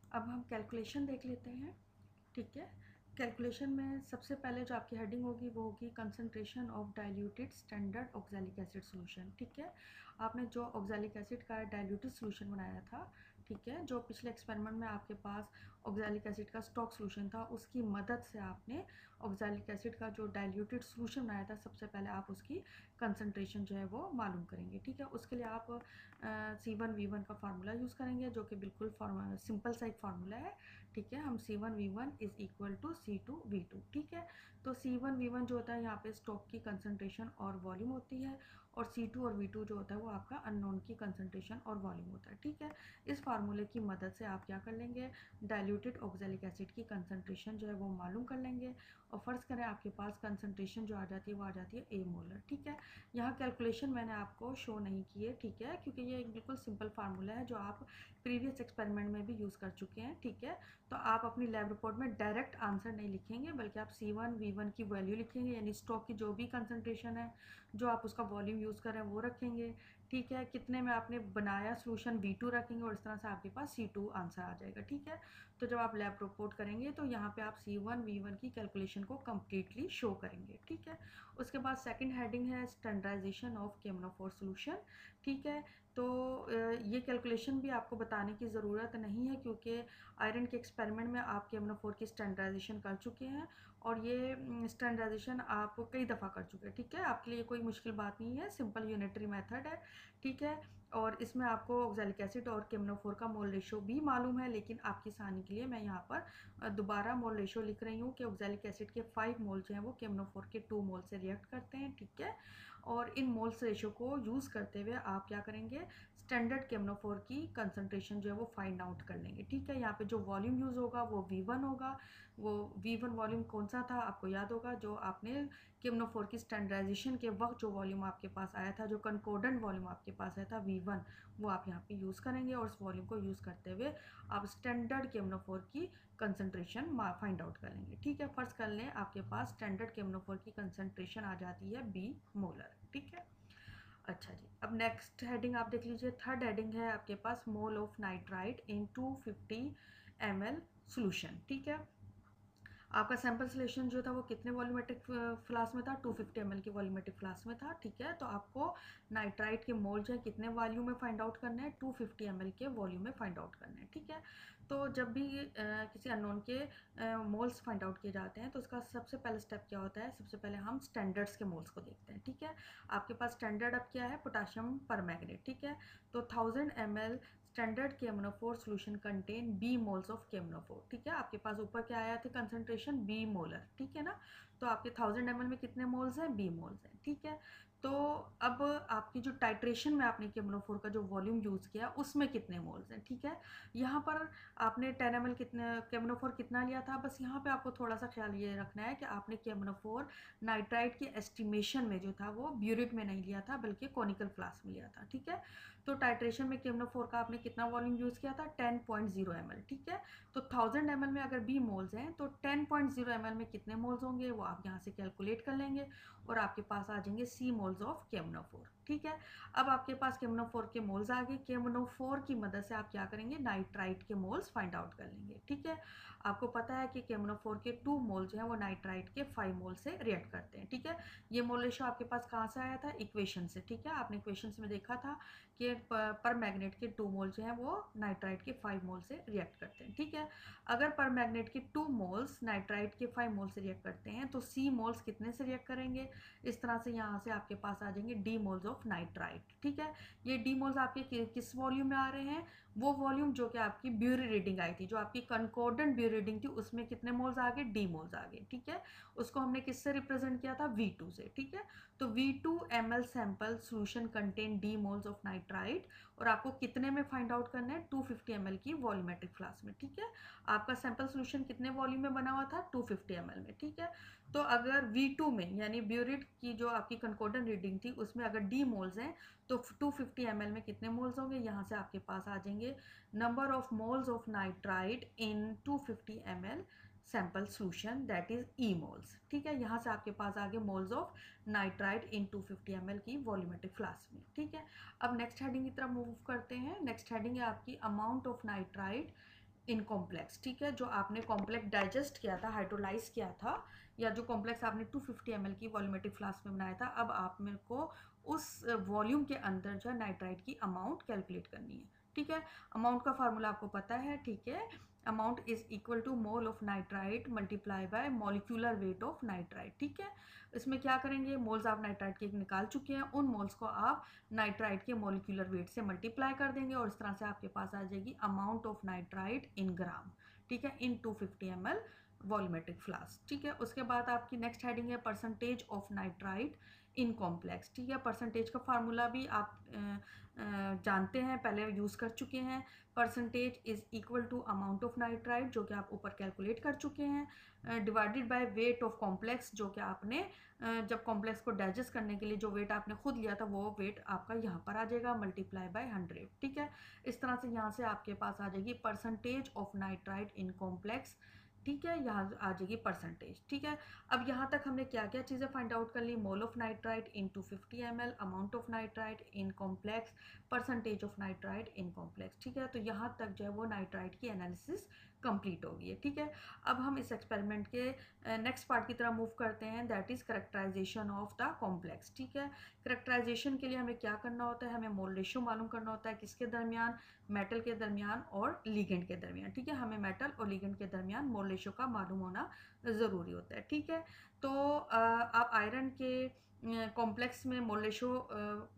अब हम कैलकुलेशन देख लेते हैं, ठीक है। कैलकुलेशन में सबसे पहले जो आपकी हेडिंग होगी वो होगी concentration of diluted standard oxalic acid solution, ठीक है। आपने जो ऑक्सैलिक एसिड का डाइल्यूटेड सॉल्यूशन बनाया था, ठीक है, जो पिछले एक्सपेरिमेंट में आपके पास ऑक्सैलिक एसिड का स्टॉक सॉल्यूशन था, उसकी मदद से आपने ऑक्सैलिक एसिड का जो डाइल्यूटेड सॉल्यूशन बनाया था, सबसे पहले आप उसकी कंसंट्रेशन जो है वो मालूम करेंगे, ठीक है। उसके लिए आप C1V1 का फार्मूला यूज़ करेंगे, जो कि बिल्कुल सिंपल सा एक फार्मूला है, ठीक है। हम C1V1 is equal to C2V2, ठीक है। तो C1V1 जो होता है यहाँ पे स्टॉक की कंसंट्रेशन और वॉल्यूम होती है, और C2 और V2 जो होता है वो आपका अननोन की कंसंट्रेशन और वॉल्यूम होता है, ठीक है। इस फार्मूले की मदद से आप क्या कर लेंगे, डाइल्यूटेड ऑक्सैलिक एसिड की कंसंट्रेशन जो है वो मालूम कर लेंगे, और फ़र्ज़ करें आपके पास कंसंट्रेशन जो आ जाती है वो आ जाती है A मोलर, ठीक है। यहाँ कैलकुलेशन मैंने आपको शो नहीं की है, ठीक है, क्योंकि ये एक बिल्कुल सिंपल फार्मूला है जो आप प्रीवियस एक्सपेरिमेंट में भी यूज़ कर चुके हैं, ठीक है। तो आप अपनी लैब रिपोर्ट में डायरेक्ट आंसर नहीं लिखेंगे, बल्कि आप C1V1 की वैल्यू लिखेंगे, यानी स्टॉक की जो भी कंसंट्रेशन है, जो आप उसका वॉल्यूम यूज़ कर रहे हैं वो रखेंगे, ठीक है। कितने में आपने बनाया सोल्यूशन V2 रखेंगे, और इस तरह से आपके पास C2 आंसर आ जाएगा, ठीक है। तो जब आप लैब रिपोर्ट करेंगे तो यहाँ पे आप C1V1 की कैलकुलेशन को कम्प्लीटली शो करेंगे, ठीक है। उसके बाद सेकंड हेडिंग है स्टैंडर्डाइजेशन ऑफ केमोनोफोर सॉल्यूशन, ठीक है। तो ये कैलकुलेशन भी आपको बताने की ज़रूरत नहीं है, क्योंकि आयरन के एक्सपेरिमेंट में आप केमोनोफोर की स्टैंडर्डाइजेशन कर चुके हैं, और ये स्टैंडर्डाइजेशन आप कई दफ़ा कर चुके हैं, ठीक है। आपके लिए कोई मुश्किल बात नहीं है, सिंपल यूनिटरी मेथड है, ठीक है। और इसमें आपको ऑक्सैलिक एसिड और केमोनोफोर का मोल रेशो भी मालूम है, लेकिन आपकी आसानी के लिए मैं यहाँ पर दोबारा मोल रेशो लिख रही हूँ कि ऑक्सैलिक एसिड के 5 मोल जो हैं वो केमोनोफोर के 2 मोल से रिएक्ट करते हैं, ठीक है। और इन मोल्स रेशो को यूज़ करते हुए आप क्या करेंगे, स्टैंडर्ड केमोनोफोर की कंसंट्रेशन जो है वो फाइंड आउट कर लेंगे, ठीक है। यहाँ पे जो वॉल्यूम यूज़ होगा वो V1 होगा, वो V1 वॉल्यूम कौन सा था आपको याद होगा, जो आपने केमोनोफोर की स्टैंडर्डाइजेशन के वक्त जो वॉल्यूम आपके पास आया था, जो कंकोर्डेंट वॉल्यूम आपके पास आया था V1, वो आप यहाँ पे यूज़ करेंगे, और उस वॉल्यूम को यूज़ करते हुए आप स्टैंडर्ड केमोनोफोर की कंसंट्रेशन फाइंड आउट कर लेंगे, ठीक है। फर्स्ट कर लें, आपके पास स्टैंडर्ड केमोनोफोर की कंसंट्रेशन आ जाती है B मोलर, ठीक है। अच्छा जी, अब नेक्स्ट हेडिंग आप देख लीजिए, थर्ड हेडिंग है आपके पास mole of nitrite in 250 ml solution, ठीक है। आपका सैंपल सिलेक्शन जो था वो कितने वॉल्यूमेट्रिक फ्लास्क में था, 250 ml की वॉल्यूमेट्रिक फ्लास्क में था, ठीक है। तो आपको नाइट्राइट के मोल जो है कितने वॉल्यूम में फाइंड आउट करना है, 250 ml के वॉल्यूम में फाइंड आउट करना है, ठीक है। तो जब भी किसी अननोन के मोल्स फाइंड आउट किए जाते हैं तो उसका सबसे पहले स्टेप क्या होता है, सबसे पहले हम स्टैंडर्ड्स के मोल्स को देखते हैं, ठीक है। आपके पास स्टैंडर्ड अब क्या है, पोटाशियम पर मैग्नेट, ठीक है। तो 1000 ml standard chemonophore solution contain B moles of chemonophore, ठीक है। आपके पास ऊपर क्या आया था कंसंट्रेशन B मोलर, ठीक है ना। तो आपके 1000 ml में कितने मोल्स हैं, B मोल्स हैं, ठीक है। तो अब आपकी जो टाइट्रेशन में आपने केमोनोफोर का जो वॉल्यूम यूज़ किया उसमें कितने मोल्स हैं, ठीक है। यहाँ पर आपने 10 ml कितने केमोनोफोर कितना लिया था, बस यहाँ पे आपको थोड़ा सा ख्याल ये रखना है कि आपने केमोनोफोर नाइट्राइट की एस्टिमेशन में जो था वो ब्यूरेट में नहीं लिया था, बल्कि कॉनिकल फ्लास्क में लिया था, ठीक है। तो टाइट्रेशन में केमोनोफोर का आपने कितना वॉल्यूम यूज़ किया था, 10.0 ml, ठीक है। तो 1000 ml में अगर B मोल्स हैं तो 10.0 ml में कितने मोल्स होंगे वो आप यहाँ से कैलकुलेट कर लेंगे, और आपके पास आ जाएंगे C मोल्स ऑफ केमोनोफोर, ठीक है। अब आपके पास केमोनोफोर के मोल्स आ गए, केमोनोफोर की मदद से आप क्या करेंगे, नाइट्राइट के मोल्स फाइंड आउट कर लेंगे, ठीक है। आपको पता है कि केमोनोफोर के 2 मोल जो है वो नाइट्राइट के 5 मोल से रिएक्ट करते हैं, ठीक है। ये मोल रेशो आपके पास कहाँ से आया था, इक्वेशन से, ठीक है। आपने इक्वेशन में देखा था कि पर मैग्नेट के 2 मोल जो है वो नाइट्राइट के 5 मोल से रिएक्ट करते हैं, ठीक है। अगर पर मैग्नेट के 2 मोल्स नाइट्राइट के 5 मोल से रिएक्ट करते हैं तो C मोल्स कितने से रिएक्ट करेंगे, इस तरह से यहाँ से आपके पास आ जाएंगे D moles of of nitrite, ठीक है। ये डी मोल्स आपके किस वॉल्यूम में आ रहे हैं, वो वॉल्यूम जो कि आपकी ब्यूरी रीडिंग आई थी, जो आपकी कंकॉर्डेंट ब्यूरी रीडिंग थी, उसमें कितने मोल्स आ गए, डी मोल्स आ गए, ठीक है। उसको हमने किससे रिप्रेजेंट किया था, V2 से, ठीक है। तो V2 ml sample solution contain D moles of nitrite, और आपको कितने में फाइंड आउट करना है, 250 ml की वॉल्यूमेट्रिक फ्लास्क में, ठीक है। आपका सैंपल सोल्यूशन कितने वॉल्यूम में बना हुआ था, 250 ml में, ठीक है। तो अगर V2 में यानी ब्यूरिट की जो आपकी कंकॉर्डेंट रीडिंग थी उसमें अगर डी मोल्स हैं तो 250 ml में कितने मोल्स होंगे, यहाँ से आपके पास आ जाएंगे number of moles of nitrite in 250 ml sample solution, that is E moles, ठीक है। यहाँ से आपके पास आ गए moles of nitrite in 250 ml की वॉल्यूमेट्रिक फ्लास्क में, ठीक है। अब नेक्स्ट हेडिंग की तरफ मूव करते हैं। नेक्स्ट हेडिंग है आपकी amount of nitrite in complex, ठीक है। जो आपने कॉम्प्लेक्स डाइजेस्ट किया था, हाइड्रोलाइज किया था, या जो कॉम्प्लेक्स आपने 250 ml की वॉल्यूमेट्रिक फ्लास्क में बनाया था, अब आप मेरे को उस वॉल्यूम के अंदर जो है नाइट्राइट की अमाउंट कैलकुलेट करनी है, ठीक है। अमाउंट का फार्मूला आपको पता है, ठीक है। Amount is equal to mole of nitrite multiply by molecular weight of nitrite, ठीक है। इसमें क्या करेंगे, मोल्स आप नाइट्राइट के निकाल चुके हैं, उन मोल्स को आप नाइट्राइट के मॉलिक्यूलर वेट से मल्टीप्लाई कर देंगे, और इस तरह से आपके पास आ जाएगी अमाउंट ऑफ नाइट्राइट इन ग्राम, ठीक है, इन 250 ml वॉल्यूमेट्रिक फ्लास्क, ठीक है। उसके बाद आपकी नेक्स्ट हेडिंग है percentage of nitrite in complex, ठीक है। परसेंटेज का फार्मूला भी आप जानते हैं, पहले यूज़ कर चुके हैं। Percentage is equal to amount of nitrite, जो कि आप ऊपर कैलकुलेट कर चुके हैं, divided by weight of complex, जो कि आपने जब कॉम्प्लेक्स को डाइजेस्ट करने के लिए जो वेट आपने खुद लिया था वो वेट आपका यहाँ पर आ जाएगा, मल्टीप्लाई बाय 100, ठीक है। इस तरह से यहाँ से आपके पास आ जाएगी percentage of nitrite in complex, ठीक है। यहाँ आ जाएगी परसेंटेज, ठीक है। अब यहाँ तक हमने क्या क्या चीज़ें फाइंड आउट कर ली, mole of nitrite in 250 ml, amount of nitrite in complex, percentage of nitrite in complex, ठीक है। तो यहाँ तक जो है वो नाइट्राइट की एनालिसिस कंप्लीट हो गई है, ठीक है। अब हम इस एक्सपेरिमेंट के नेक्स्ट पार्ट की तरफ मूव करते हैं, that is characterization of the complex, ठीक है। करेक्टराइजेशन के लिए हमें क्या करना होता है, हमें मोल रेशियो मालूम करना होता है, किसके दरमियान, मेटल के दरमियान और लिगेंड के दरमियान, ठीक है। हमें मेटल और लिगेंड के दरमियान मोल रेशियो का मालूम होना ज़रूरी होता है, ठीक है। तो आप आयरन के कॉम्प्लेक्स में मोल रेशियो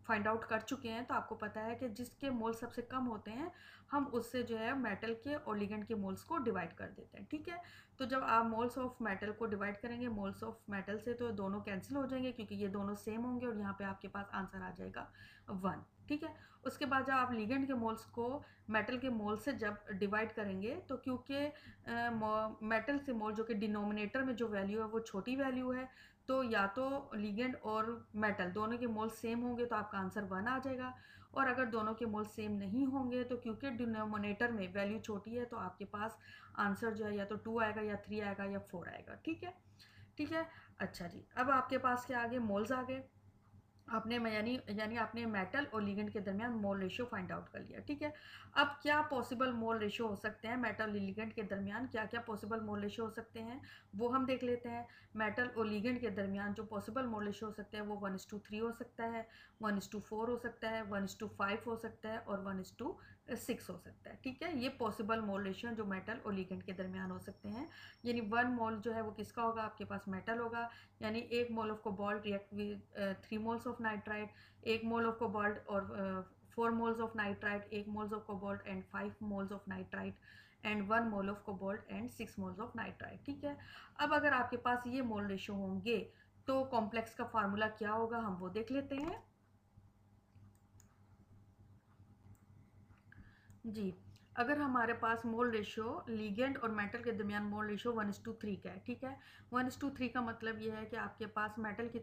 फाइंड आउट कर चुके हैं, तो आपको पता है कि जिसके मोल सबसे कम होते हैं हम उससे जो है मेटल के और लिगेंड के मोल्स को डिवाइड कर देते हैं, ठीक है। तो जब आप मोल्स ऑफ मेटल को डिवाइड करेंगे मोल्स ऑफ मेटल से, तो दोनों कैंसिल हो जाएंगे क्योंकि ये दोनों सेम होंगे, और यहाँ पे आपके पास आंसर आ जाएगा 1, ठीक है। उसके बाद जब आप लिगेंड के मोल्स को मेटल के मोल से जब डिवाइड करेंगे, तो क्योंकि मेटल से मोल जो कि डिनोमिनेटर में जो वैल्यू है वो छोटी वैल्यू है, तो या तो लिगेंड और मेटल दोनों के मोल सेम होंगे तो आपका आंसर 1 आ जाएगा, और अगर दोनों के मोल सेम नहीं होंगे तो क्योंकि डिनोमिनेटर में वैल्यू छोटी है तो आपके पास आंसर जो है या तो 2 आएगा या 3 आएगा या 4 आएगा, ठीक है, ठीक है। अच्छा जी, अब आपके पास क्या आ गए, मोल्स आ गए, आपने यानी यानी आपने मेटल और लिगेंड के दरमियान मोल रेशियो फाइंड आउट कर लिया, ठीक है। अब क्या पॉसिबल मोल रेशियो हो सकते हैं मेटल और लिगेंड के दरमियान, क्या क्या पॉसिबल मोल रेशियो हो सकते हैं वो हम देख लेते हैं। मेटल और लिगेंड के दरमियान जो पॉसिबल मोल रेशियो हो सकते हैं वो 1:3 हो सकता है, 1:4 हो सकता है, 1:5 हो सकता है, और 1:6 हो सकता है, ठीक है। ये पॉसिबल मोल रेशियो जो मेटल और लिगेंड के दरमियान हो सकते हैं। यानी 1 मोल जो है वो किसका होगा, आपके पास मेटल होगा, यानी 1 mole of cobalt react with 3 moles of nitrite, 1 mole of cobalt और 4 moles of nitrite, 1 moles of cobalt and 5 moles of nitrite and 1 mole of cobalt and 6 moles of nitrite, ठीक है। अब अगर आपके पास ये मोल रेशियो होंगे तो complex का फार्मूला क्या होगा हम वो देख लेते हैं जी। अगर हमारे पास मोल रेशियो लिगेंड और मेटल के दरमियान मोल रेशियो 1:3 का है, ठीक है। 1:3 का मतलब ये है कि आपके पास मेटल की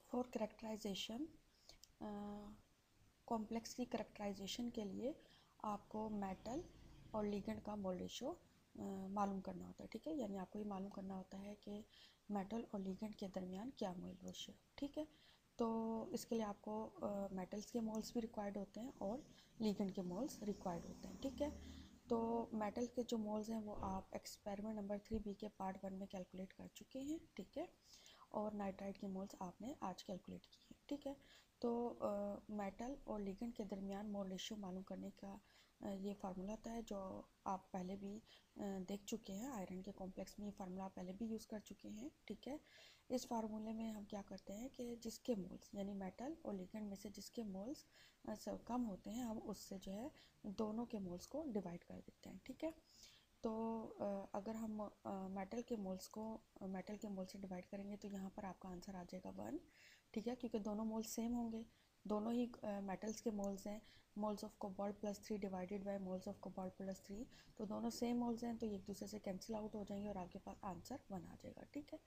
फॉर करेक्टराइजेशन कॉम्प्लेक्स की करेक्टराइजेशन के लिए आपको मेटल और लिगेंड का मोल रेशियो मालूम करना होता है, ठीक है। यानी आपको ये मालूम करना होता है कि मेटल और लिगेंड के दरमियान क्या मोल रेशियो, ठीक है। तो इसके लिए आपको मेटल्स के मोल्स भी रिक्वायर्ड होते हैं और लिगेंड के मोल्स रिक्वायर्ड होते हैं, ठीक है। तो मेटल के जो मोल्स हैं वो आप एक्सपेरिमेंट नंबर 3B के पार्ट 1 में कैलकुलेट कर चुके हैं, ठीक है। और नाइट्राइट के मोल्स आपने आज कैलकुलेट किए, ठीक है। तो मेटल और लिगेंड के दरमियान मोल रेशियो मालूम करने का ये फार्मूला होता है जो आप पहले भी देख चुके हैं। आयरन के कॉम्प्लेक्स में ये फार्मूला आप पहले भी यूज़ कर चुके हैं, ठीक है। इस फार्मूले में हम क्या करते हैं कि जिसके मोल्स यानी मेटल और लिगेंड में से जिसके मोल्स कम होते हैं, हम उससे जो है दोनों के मोल्स को डिवाइड कर देते हैं, ठीक है। तो अगर हम मेटल के मोल से डिवाइड करेंगे तो यहाँ पर आपका आंसर आ जाएगा 1, ठीक है, क्योंकि दोनों मोल्स सेम होंगे, दोनों ही मेटल्स के मोल्स हैं। Moles of cobalt +3 divided by moles of cobalt +3, तो दोनों सेम मोल्स हैं, तो एक दूसरे से कैंसिल आउट हो जाएंगे और आपके पास आंसर 1 आ जाएगा, ठीक है।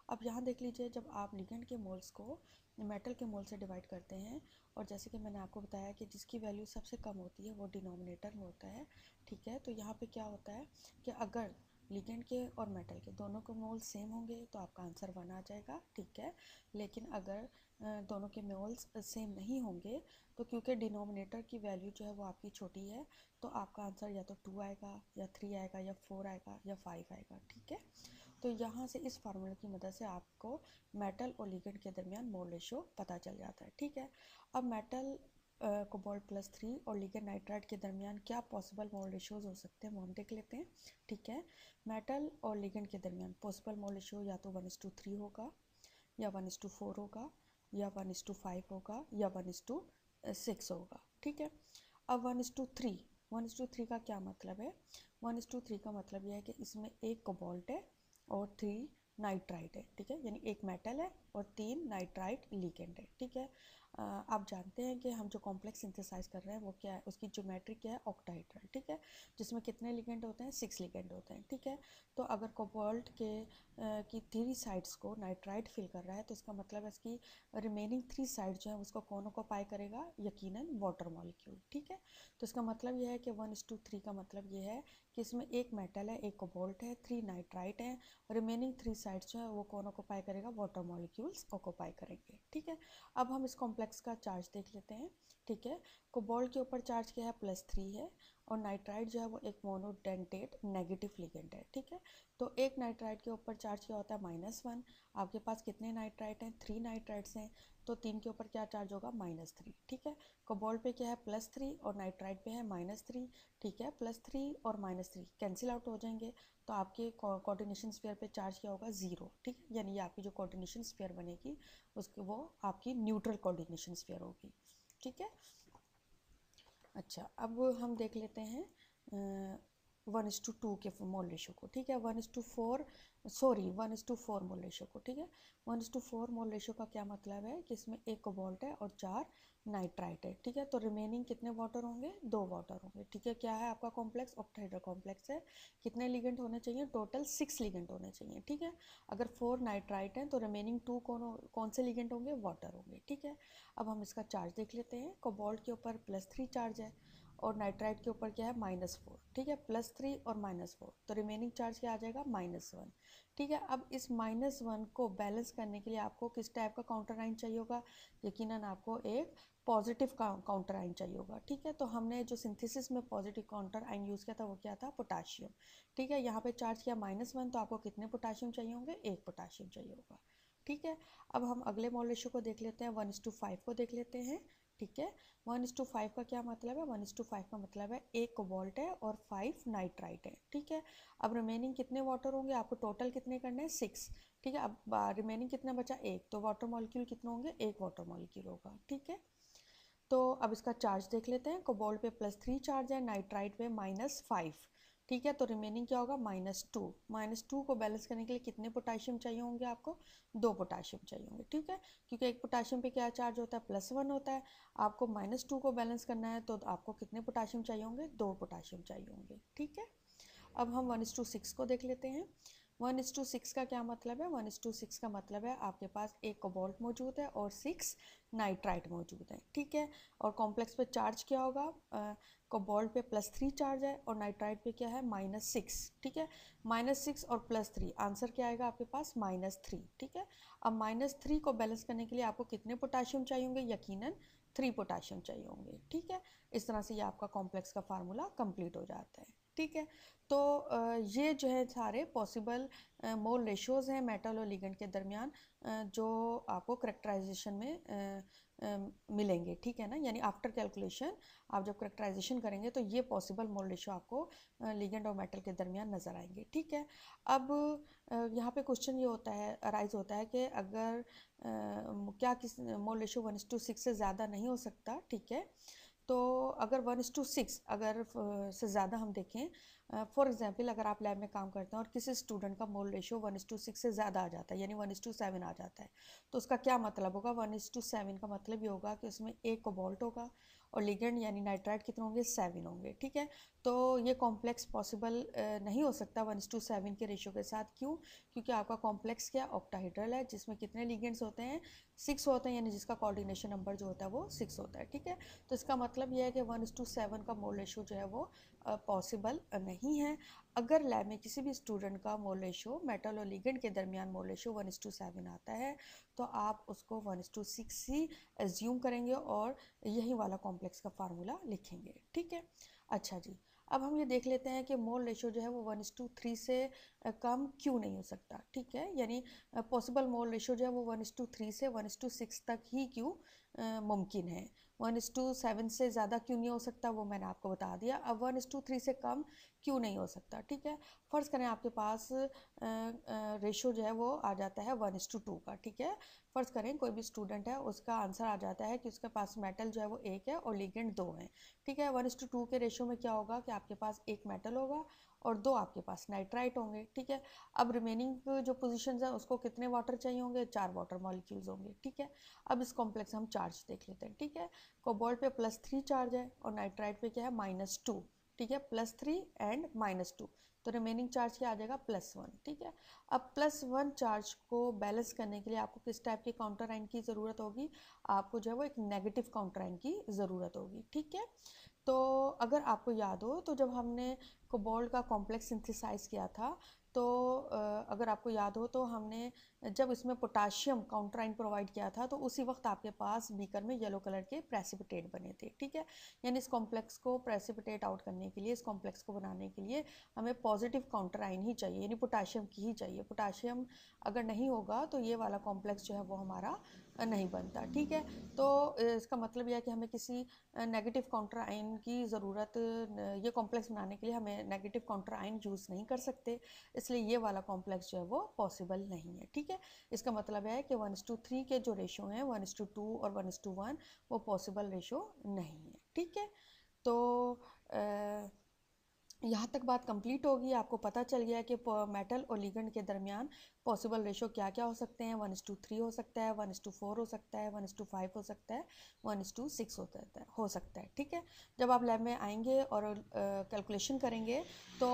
अब यहाँ देख लीजिए, जब आप लिगेंड के मोल्स को मेटल के मोल से डिवाइड करते हैं, और जैसे कि मैंने आपको बताया कि जिसकी वैल्यू सबसे कम होती है वो डिनोमिनेटर में होता है, ठीक है। तो यहाँ पे क्या होता है कि अगर लिगेंड के और मेटल के दोनों के मोल्स सेम होंगे तो आपका आंसर 1 आ जाएगा, ठीक है। लेकिन अगर दोनों के मोल्स सेम नहीं होंगे, तो क्योंकि डिनोमिनेटर की वैल्यू जो है वो आपकी छोटी है, तो आपका आंसर या तो 2 आएगा, या 3 आएगा, या 4 आएगा, या 5 आएगा, ठीक है। तो यहाँ से इस फार्मूले की मदद से आपको मेटल और लिगेंड के दरमियान मोल रेशियो पता चल जाता है, ठीक है। अब मेटल कोबाल्ट +3 और लिगेंड नाइट्राइड के दरमियान क्या पॉसिबल मोल रेशियोज हो सकते हैं वो हम देख लेते हैं, ठीक है। मेटल और लिगेंड के दरमियान पॉसिबल मोल रेशियो या तो 1:3 होगा, या 1:4 होगा, या 1:5 होगा, या 1:6 होगा, ठीक है। अब 1:3 का क्या मतलब है? 1:3 का मतलब यह है कि इसमें एक कोबाल्ट है और 3 नाइट्राइट है, ठीक है, यानी एक मेटल है और 3 नाइट्राइट लिगेंड है, ठीक है। आप जानते हैं कि हम जो कॉम्प्लेक्स सिंथेसाइज कर रहे हैं वो क्या है, उसकी ज्योमेट्री क्या है, ऑक्टाहेड्रल, ठीक है, जिसमें कितने लिगेंड होते हैं, 6 लिगेंड होते हैं, ठीक है। तो अगर कोबाल्ट की 3 साइड्स को नाइट्राइट फिल कर रहा है, तो इसका मतलब है इसकी रिमेनिंग 3 साइड जो है उसको कौन ऑक्यूपाई करेगा, यकीनन वाटर मॉलिक्यूल, ठीक है। तो इसका मतलब यह है कि 1:3 का मतलब ये है कि इसमें एक मेटल है, एक कोबाल्ट है, 3 नाइट्राइट है, रिमेनिंग 3 साइड्स जो है वो कौन ऑक्यूपाई करेगा, वाटर मॉलिक्यूल्स ऑक्यूपाई करेंगे, ठीक है। अब हम इस कॉम्प्लेक्स का चार्ज देख लेते हैं, ठीक है। कोबाल्ट के ऊपर चार्ज क्या है, +3 है, और नाइट्राइट जो है वो एक मोनोडेंटेट नेगेटिव लिगेंड है, ठीक है। तो एक नाइट्राइट के ऊपर चार्ज क्या होता है, -1। आपके पास कितने नाइट्राइट हैं, 3 नाइट्राइट्स हैं, तो 3 के ऊपर क्या चार्ज होगा, -3, ठीक है। कोबाल्ट पे क्या है, +3 और नाइट्राइट पे है -3, ठीक है। +3 और -3 कैंसिल आउट हो जाएंगे, तो आपके कोऑर्डिनेशन स्फीयर पे चार्ज क्या होगा, 0, ठीक है, यानी आपकी जो कोऑर्डिनेशन स्फीयर बनेगी उसकी वो आपकी न्यूट्रल कोऑर्डिनेशन स्फीयर होगी, ठीक है। अच्छा, अब हम देख लेते हैं 1:2 के मोल रेशो को, ठीक है, 1:4 मोल रेशो को, ठीक है। 1:4 मोल रेशो का क्या मतलब है कि इसमें एक कोबाल्ट है और 4 नाइट्राइट है, ठीक है। तो रिमेनिंग कितने वाटर होंगे, 2 वाटर होंगे, ठीक है। क्या है आपका कॉम्प्लेक्स, ऑक्टाहेड्रल कॉम्प्लेक्स है। कितने लिगेंड होने चाहिए, टोटल 6 लिगेंड होने चाहिए, ठीक है। अगर 4 नाइट्राइट हैं तो रिमेनिंग 2 कौन से लिगेंड होंगे, वाटर होंगे, ठीक है। अब हम इसका चार्ज देख लेते हैं। कोबाल्ट के ऊपर +3 चार्ज है और नाइट्राइट के ऊपर क्या है, -4, ठीक है। +3 और -4, तो रिमेनिंग चार्ज क्या आ जाएगा, -1, ठीक है। अब इस -1 को बैलेंस करने के लिए आपको किस टाइप का काउंटर आयन चाहिए होगा, यकीनन आपको एक पॉजिटिव काउंटर आयन चाहिए होगा, ठीक है। तो हमने जो सिंथेसिस में पॉजिटिव काउंटर आयन यूज़ किया था वो क्या था, पोटाशियम, ठीक है। यहाँ पे चार्ज किया -1, तो आपको कितने पोटाशियम चाहिए होंगे, 1 पोटाशियम चाहिए होगा, ठीक है। अब हम अगले मोल रेशियो को देख लेते हैं, 1:5 को देख लेते हैं, ठीक है। 1:5 का क्या मतलब है, 1:5 का मतलब है एक कोबाल्ट है और 5 नाइट्राइट है, ठीक है। अब रिमेनिंग कितने वाटर होंगे, आपको टोटल कितने करने हैं, 6, ठीक है। अब रिमेनिंग कितना बचा, 1, तो वाटर मॉलिक्यूल कितने होंगे, 1 वाटर मॉलिक्यूल होगा, ठीक है। तो अब इसका चार्ज देख लेते हैं। कोबाल्ट पे +3 चार्ज है, नाइट्राइट पे -5, ठीक है। तो रिमेनिंग क्या होगा, -2 को बैलेंस करने के लिए कितने पोटाशियम चाहिए होंगे आपको, 2 पोटाशियम चाहिए होंगे, ठीक है। क्योंकि एक पोटाशियम पे क्या चार्ज होता है, +1 होता है। आपको -2 को बैलेंस करना है तो आपको कितने पोटाशियम चाहिए होंगे, 2 पोटाशियम चाहिए होंगे, ठीक है। अब हम 1:6 को देख लेते हैं। 1:6 का क्या मतलब है, 1:6 का मतलब है आपके पास एक कोबाल्ट मौजूद है और 6 नाइट्राइट मौजूद है, ठीक है। और कॉम्प्लेक्स पे चार्ज क्या होगा, कोबाल्ट पे +3 चार्ज है और नाइट्राइट पे क्या है, -6, ठीक है। -6 और +3, आंसर क्या आएगा आपके पास, -3, ठीक है। अब -3 को बैलेंस करने के लिए आपको कितने पोटाशियम चाहिए होंगे, यकीनन 3 पोटाशियम चाहिए होंगे, ठीक है। इस तरह से ये आपका कॉम्प्लेक्स का फार्मूला कंप्लीट हो जाता है, ठीक है। तो ये जो है सारे पॉसिबल मोल रेशियोज़ हैं मेटल और लिगेंड के दरमियान, जो आपको करेक्टराइजेशन में मिलेंगे, ठीक है ना। यानी आफ्टर कैलकुलेशन आप जब करेक्टराइजेशन करेंगे तो ये पॉसिबल मोल रेशियो आपको लिगेंड और मेटल के दरमियान नज़र आएंगे, ठीक है। अब यहाँ पे क्वेश्चन ये होता है, अराइज होता है कि अगर क्या किस मोल रेशियो 1:6 से ज़्यादा नहीं हो सकता, ठीक है। तो अगर 1:6 अगर से ज़्यादा हम देखें, फॉर एग्जांपल अगर आप लैब में काम करते हैं और किसी स्टूडेंट का मोल रेशियो 1:6 से ज़्यादा आ जाता है, यानी 1:7 आ जाता है, तो उसका क्या मतलब होगा। 1:7 का मतलब ये होगा कि उसमें एक कोबाल्ट होगा और लिगेंड यानी नाइट्राइट कितने होंगे, 7 होंगे, ठीक है। तो ये कॉम्प्लेक्स पॉसिबल नहीं हो सकता 1:7 के रेशियो के साथ। क्यों? क्योंकि आपका कॉम्प्लेक्स क्या ऑक्टाहेड्रल है, जिसमें कितने लिगेंड्स होते हैं, 6 होते हैं, यानी जिसका कोऑर्डिनेशन नंबर जो होता है वो 6 होता है, ठीक है। तो इसका मतलब ये है कि 1:7 का मोल रेशियो जो है वो पॉसिबल नहीं है। अगर लैब में किसी भी स्टूडेंट का मोल रेशियो मेटल और लिगेंड के दरमियान मोल रेशियो 1:7 आता है, तो आप उसको 1:6 ही एज्यूम करेंगे और यही वाला कॉम्प्लेक्स का फार्मूला लिखेंगे, ठीक है। अच्छा जी, अब हम ये देख लेते हैं कि मोल रेशियो जो है वो 1:3 से कम क्यों नहीं हो सकता, ठीक है। यानी पॉसिबल मोल रेशियो जो है वो 1:3 से 1:6 तक ही क्यों मुमकिन है। 1:7 से ज़्यादा क्यों नहीं हो सकता, वो मैंने आपको बता दिया। अब 1:3 से कम क्यों नहीं हो सकता, ठीक है। फ़र्ज़ करें आपके पास रेशो जो है वो आ जाता है 1:2 का, ठीक है। फ़र्ज़ करें कोई भी स्टूडेंट है, उसका आंसर आ जाता है कि उसके पास मेटल जो है वो 1 है और लिगेंड 2 हैं, ठीक है। 1:2 के रेशो में क्या होगा कि आपके पास 1 मेटल होगा और 2 आपके पास नाइट्राइट होंगे, ठीक है। अब रिमेनिंग जो पोजीशंस है उसको कितने वाटर चाहिए होंगे, 4 वाटर मॉलिक्यूल्स होंगे, ठीक है। अब इस कॉम्प्लेक्स हम चार्ज देख लेते हैं, ठीक है। कोबाल्ट पे +3 चार्ज है और नाइट्राइट पे क्या है -2, ठीक है। +3 एंड -2, तो रिमेनिंग चार्ज क्या आ जाएगा, +1, ठीक है। अब +1 चार्ज को बैलेंस करने के लिए आपको किस टाइप के काउंटर आयन की ज़रूरत होगी, आपको जो है वो एक नेगेटिव काउंटर आयन की ज़रूरत होगी, ठीक है। तो अगर आपको याद हो तो जब हमने कोबाल्ट का कॉम्प्लेक्स सिंथेसाइज किया था, तो अगर आपको याद हो तो हमने जब इसमें पोटाशियम काउंटराइन प्रोवाइड किया था, तो उसी वक्त आपके पास बीकर में येलो कलर के प्रेसिपिटेट बने थे, ठीक है। यानी इस कॉम्प्लेक्स को प्रेसिपिटेट आउट करने के लिए, इस कॉम्प्लेक्स को बनाने के लिए हमें पॉजिटिव काउंटराइन ही चाहिए, यानी पोटाशियम की ही चाहिए। पोटाशियम अगर नहीं होगा तो ये वाला कॉम्प्लेक्स जो है वो हमारा नहीं बनता, ठीक है। तो इसका मतलब यह है कि हमें किसी नेगेटिव काउंटर आयन की ज़रूरत, ये कॉम्प्लेक्स बनाने के लिए हमें नेगेटिव काउंटर आयन यूज़ नहीं कर सकते, इसलिए ये वाला कॉम्प्लेक्स जो है वो पॉसिबल नहीं है, ठीक है। इसका मतलब है कि 1:3 के जो रेशो हैं 1:2 और 1:1 वो पॉसिबल रेशो नहीं है, ठीक है। तो यहाँ तक बात कंप्लीट होगी, आपको पता चल गया कि मेटल और लिगेंड के दरमियान पॉसिबल रेशो क्या क्या हो सकते हैं। 1:3 हो सकता है, 1:4 हो सकता है, 1:5 हो सकता है, 1:6 हो सकता है, ठीक है। जब आप लैब में आएंगे और कैलकुलेशन करेंगे तो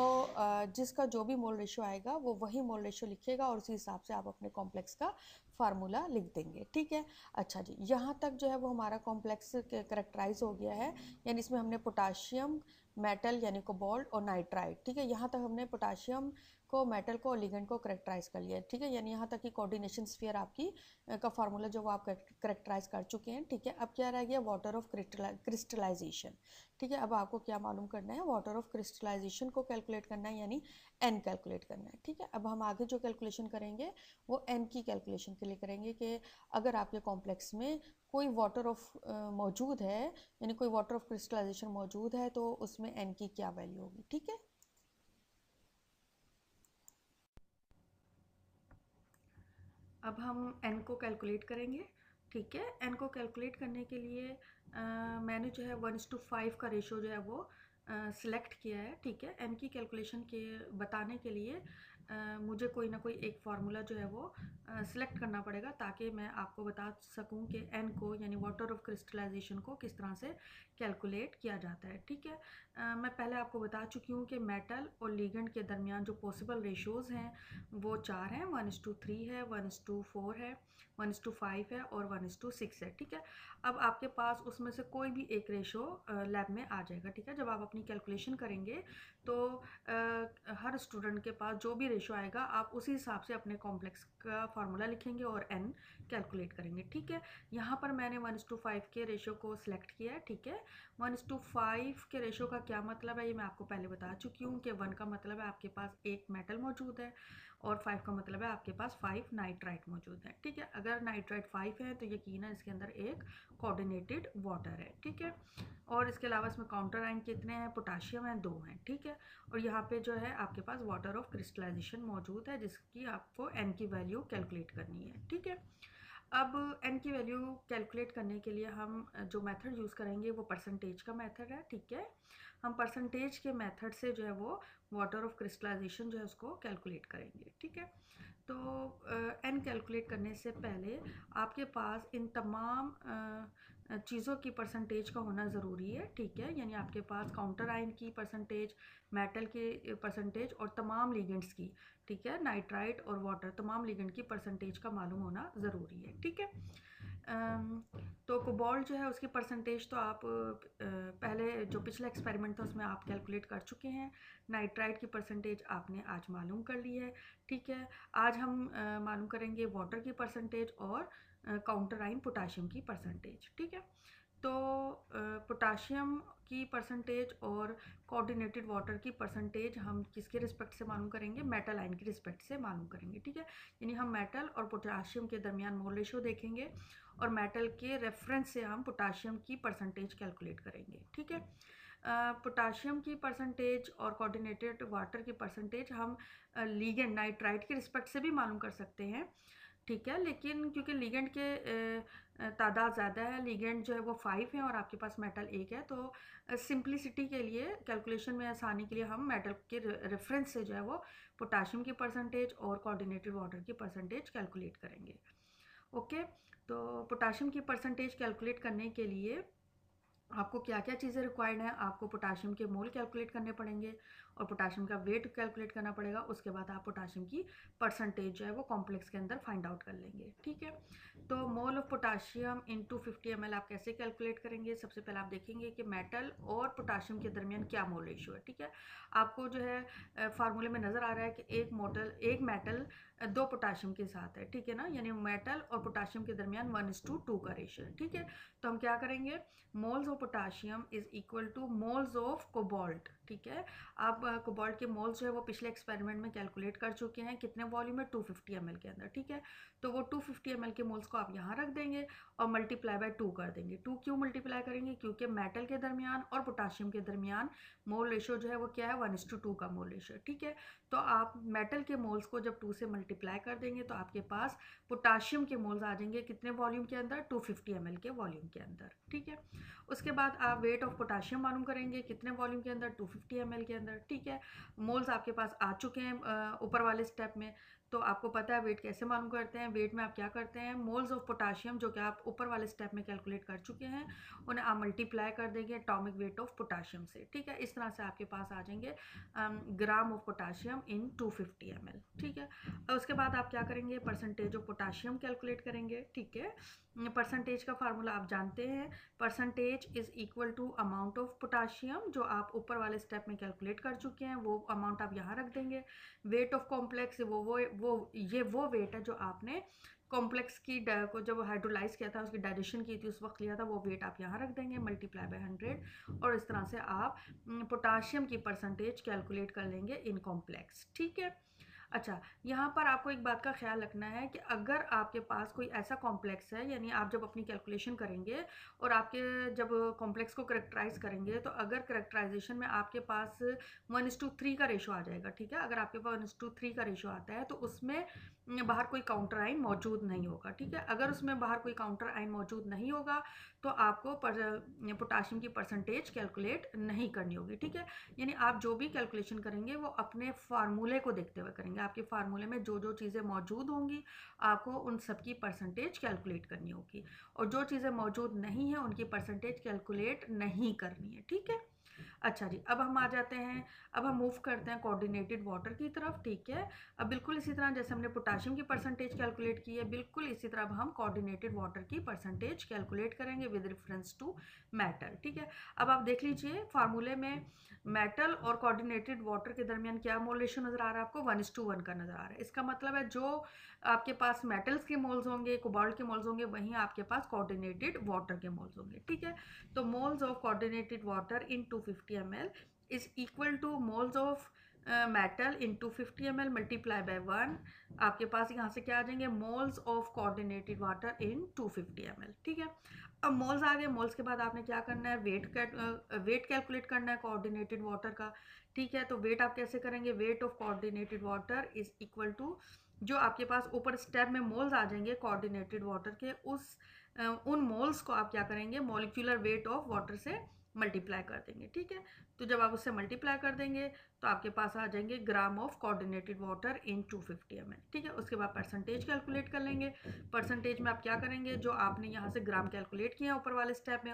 जिसका जो भी मोल रेशो आएगा वो वही मोल रेशो लिखिएगा और उसी हिसाब से आप अपने कॉम्प्लेक्स का फार्मूला लिख देंगे, ठीक है। अच्छा जी, यहाँ तक जो है वो हमारा कॉम्प्लेक्स करेक्टराइज हो गया है, यानी इसमें हमने पोटाशियम, मेटल यानी कोबाल्ट और नाइट्राइट, ठीक है। यहाँ तक हमने पोटाशियम को, मेटल को और लिगेंड को करेक्टराइज कर लिया, ठीक है। यानी यहाँ तक कि कोऑर्डिनेशन स्फीयर आपकी का फार्मूला जो वो आप करेक्टराइज कर चुके हैं, ठीक है। अब क्या रह गया, वाटर ऑफ क्रिस्टलाइजेशन, ठीक है। अब आपको क्या मालूम करना है, वाटर ऑफ क्रिस्टलाइजेशन को कैलकुलेट करना है, यानी एन कैलकुलेट करना है, ठीक है। अब हम आगे जो कैलकुलेशन करेंगे वो एन की कैलकुलेशन के लिए करेंगे कि अगर आपके कॉम्प्लेक्स में कोई वाटर ऑफ मौजूद है, यानी कोई वाटर ऑफ क्रिस्टलाइजेशन मौजूद है, तो उसमें एन की क्या वैल्यू होगी, ठीक है। अब हम n को कैलकुलेट करेंगे, ठीक है। n को कैलकुलेट करने के लिए मैंने जो है 1:5 का रेशो जो है वो सिलेक्ट किया है, ठीक है। n की कैलकुलेशन के बताने के लिए मुझे कोई ना कोई एक फार्मूला जो है वो सिलेक्ट करना पड़ेगा, ताकि मैं आपको बता सकूं कि n को यानी वाटर ऑफ क्रिस्टलाइजेशन को किस तरह से कैलकुलेट किया जाता है, ठीक है। मैं पहले आपको बता चुकी हूँ कि मेटल और लिगेंड के दरमियान जो पॉसिबल रेशोज़ हैं वो 4 हैं, 1:3 है, 1:4 है, 1:5 है और 1:6 है, ठीक है। अब आपके पास उसमें से कोई भी एक रेशो लैब में आ जाएगा, ठीक है। जब आप अपनी अपनी कैलकुलेशन करेंगे तो हर स्टूडेंट के पास जो भी रेशो आएगा आप उसी हिसाब से अपने कॉम्प्लेक्स का फार्मूला लिखेंगे और n कैलकुलेट करेंगे, ठीक है। यहाँ पर मैंने 1:5 के रेशो को सिलेक्ट किया है, ठीक है। 1:5 के रेशो का क्या मतलब है ये मैं आपको पहले बता चुकी हूँ कि 1 का मतलब है आपके पास एक मेटल मौजूद है और 5 का मतलब है आपके पास 5 नाइट्राइट मौजूद है, ठीक है। अगर नाइट्राइट 5 है तो यकीनन इसके अंदर एक कोऑर्डिनेटेड वाटर है, ठीक है। और इसके अलावा इसमें काउंटर आयन कितने हैं, पोटाशियम है 2 हैं, ठीक है। और यहाँ पे जो है आपके पास वाटर ऑफ क्रिस्टलाइजेशन मौजूद है जिसकी आपको n की वैल्यू कैलकुलेट करनी है, ठीक है। अब n की वैल्यू कैलकुलेट करने के लिए हम जो मेथड यूज़ करेंगे वो परसेंटेज का मेथड है, ठीक है। हम परसेंटेज के मेथड से जो है वो वाटर ऑफ क्रिस्टलाइजेशन जो है उसको कैलकुलेट करेंगे, ठीक है। तो n कैलकुलेट करने से पहले आपके पास इन तमाम चीज़ों की परसेंटेज का होना ज़रूरी है, ठीक है। यानी आपके पास काउंटर आयन की परसेंटेज, मेटल की परसेंटेज और तमाम लिगेंड्स की, ठीक है, नाइट्राइट और वाटर तमाम लिगेंड की परसेंटेज का मालूम होना ज़रूरी है, ठीक है। तो कोबाल्ट जो है उसकी परसेंटेज तो आप पहले जो पिछला एक्सपेरिमेंट था उसमें आप कैलकुलेट कर चुके हैं। नाइट्राइट की परसेंटेज आपने आज मालूम कर ली है, ठीक है। आज हम मालूम करेंगे वाटर की परसेंटेज और काउंटर आयन पोटाशियम की परसेंटेज, ठीक है। तो पोटाशियम की परसेंटेज और कोऑर्डिनेटेड वाटर की परसेंटेज हम किसके रिस्पेक्ट से मालूम करेंगे, मेटल आयन की रिस्पेक्ट से मालूम करेंगे, ठीक है। यानी हम मेटल और पोटाशियम के दरमियान मोल रेशो देखेंगे और मेटल के रेफरेंस से हम पोटाशियम की परसेंटेज कैलकुलेट करेंगे, ठीक है। पोटाशियम की परसेंटेज और कोऑर्डिनेटेड वाटर की परसेंटेज हम लिगेंड नाइट्राइट के रिस्पेक्ट से भी मालूम कर सकते हैं, ठीक है। लेकिन क्योंकि लिगेंड के तादाद ज़्यादा है, लिगेंड जो है वो 5 है और आपके पास मेटल 1 है, तो सिंप्लिसिटी के लिए कैलकुलेशन में आसानी के लिए हम मेटल के रेफरेंस से जो है वो पोटाशियम की परसेंटेज और कोऑर्डिनेटेड वाटर की परसेंटेज कैलकुलेट करेंगे, ओके। तो पोटाशियम की परसेंटेज कैलकुलेट करने के लिए आपको क्या क्या चीज़ें रिक्वायर्ड हैं, आपको पोटाशियम के मोल कैलकुलेट करने पड़ेंगे और पोटाशियम का वेट कैलकुलेट करना पड़ेगा। उसके बाद आप पोटाशियम की परसेंटेज जो है वो कॉम्प्लेक्स के अंदर फाइंड आउट कर लेंगे, ठीक है। तो mole of potassium into 50 ml आप कैसे कैलकुलेट करेंगे, सबसे पहले आप देखेंगे कि मेटल और पोटाशियम के दरमियान क्या मोल रेशियो है, ठीक है। आपको जो है फार्मूले में नज़र आ रहा है कि एक मेटल 2 पोटाशियम के साथ है, ठीक है ना। यानी मेटल और पोटाशियम के दरमियान 1:2 का रेशियो है, ठीक है। तो हम क्या करेंगे, moles of potassium is equal two moles of cobalt, ठीक है। आप कोबाल्ट के मोल्स जो है वो पिछले एक्सपेरिमेंट में कैलकुलेट कर चुके हैं, कितने वॉल्यूम में, 250 ml के अंदर, ठीक है। तो वो 250 ml के मोल्स को आप यहाँ रख देंगे और मल्टीप्लाई बाय 2 कर देंगे। 2 क्यों मल्टीप्लाई करेंगे, क्योंकि मेटल के दरमियान और पोटाशियम के दरमियान मोल रेशो जो है वो क्या है, 1:2 का मोल रेशो, ठीक है। तो आप मेटल के मोल्स को जब 2 से मल्टीप्लाई कर देंगे तो आपके पास पोटाशियम के मोल्स आ जाएंगे कितने वॉल्यूम के अंदर, 250 ml के वॉल्यूम के अंदर, ठीक है। उसके बाद आप वेट ऑफ पोटाशियम मालूम करेंगे कितने वॉल्यूम के अंदर, 250 ml के अंदर, ठीक है। मोल्स आपके पास आ चुके हैं ऊपर वाले स्टेप में, तो आपको पता है वेट कैसे मालूम करते हैं। वेट में आप क्या करते हैं, मोल्स ऑफ पोटाशियम जो कि आप ऊपर वाले स्टेप में कैलकुलेट कर चुके हैं उन्हें आप मल्टीप्लाई कर देंगे एटॉमिक वेट ऑफ पोटाशियम से, ठीक है। इस तरह से आपके पास आ जाएंगे gram of potassium in 250 ml, ठीक है। उसके बाद आप क्या करेंगे, परसेंटेज ऑफ पोटाशियम कैलकुलेट करेंगे, ठीक है। परसेंटेज का फार्मूला आप जानते हैं, percentage is equal to amount of potassium जो आप ऊपर वाले स्टेप में कैलकुलेट कर चुके हैं, वो अमाउंट आप यहाँ रख देंगे। वेट ऑफ कॉम्प्लेक्स वो वेट है जो आपने कॉम्प्लेक्स की को जब हाइड्रोलाइज किया था, उसकी डाइजेशन की थी उस वक्त लिया था, वो वेट आप यहाँ रख देंगे मल्टीप्लाई बाय 100 और इस तरह से आप पोटाशियम की परसेंटेज कैलकुलेट कर लेंगे इन कॉम्प्लेक्स, ठीक है। अच्छा, यहाँ पर आपको एक बात का ख्याल रखना है कि अगर आपके पास कोई ऐसा कॉम्प्लेक्स है, यानी आप जब अपनी कैलकुलेशन करेंगे और आपके जब कॉम्प्लेक्स को करेक्टराइज करेंगे तो अगर करेक्टराइजेशन में आपके पास 1:3 का रेशो आ जाएगा, ठीक है। अगर आपके पास 1:3 का रेशो आता है तो उसमें बाहर कोई काउंटर आयन मौजूद नहीं होगा, ठीक है। अगर उसमें बाहर कोई काउंटर आयन मौजूद नहीं होगा तो आपको पोटाशियम की परसेंटेज कैलकुलेट नहीं करनी होगी, ठीक है। यानी आप जो भी कैलकुलेशन करेंगे वो अपने फार्मूले को देखते हुए करेंगे। आपके फार्मूले में जो जो चीज़ें मौजूद होंगी आपको उन सब की परसेंटेज कैलकुलेट करनी होगी और जो चीज़ें मौजूद नहीं हैं उनकी परसेंटेज कैलकुलेट नहीं करनी है, ठीक है। अच्छा जी, अब हम आ जाते हैं, अब हम मूव करते हैं कोऑर्डिनेटेड वाटर की तरफ, ठीक है। अब बिल्कुल इसी तरह जैसे हमने पोटेशियम की परसेंटेज कैलकुलेट की है, बिल्कुल इसी तरह अब हम कोऑर्डिनेटेड वाटर की परसेंटेज कैलकुलेट करेंगे विद रेफरेंस टू मेटल, ठीक है। अब आप देख लीजिए फार्मूले में मेटल और कोऑर्डिनेटेड वाटर के दरमियान क्या मोल रेशियो नज़र आ रहा है आपको, 1:1 का नज़र आ रहा है। इसका मतलब है जो आपके पास मेटल्स के मोल्स होंगे, कोबाल्ट के मोल्स होंगे, वहीं आपके पास कोऑर्डिनेटेड वाटर के मोल्स होंगे, ठीक है। तो moles of coordinated water in 250 ml is equal two moles of metal in 250 ml multiply by 1। आपके पास यहाँ से क्या आ जाएंगे, moles of coordinated water in 250 ml, ठीक है। अब मोल्स आ गए, मोल्स के बाद आपने क्या करना है, वेट कैलकुलेट करना है कोऑर्डिनेटेड वाटर का, ठीक है। तो वेट आप कैसे करेंगे, weight of coordinated water is equal to जो आपके पास ऊपर स्टेप में मोल्स आ जाएंगे कोऑर्डिनेटेड वाटर के, उन मोल्स को आप क्या करेंगे, मॉलिक्यूलर वेट ऑफ वाटर से मल्टीप्लाई कर देंगे, ठीक है। तो जब आप उससे मल्टीप्लाई कर देंगे तो आपके पास आ जाएंगे gram of coordinated water in 250 ml, ठीक है। उसके बाद परसेंटेज कैलकुलेट कर लेंगे। परसेंटेज में आप क्या करेंगे, जो आपने यहाँ से ग्राम कैलकुलेट किया ऊपर वाले स्टेप में,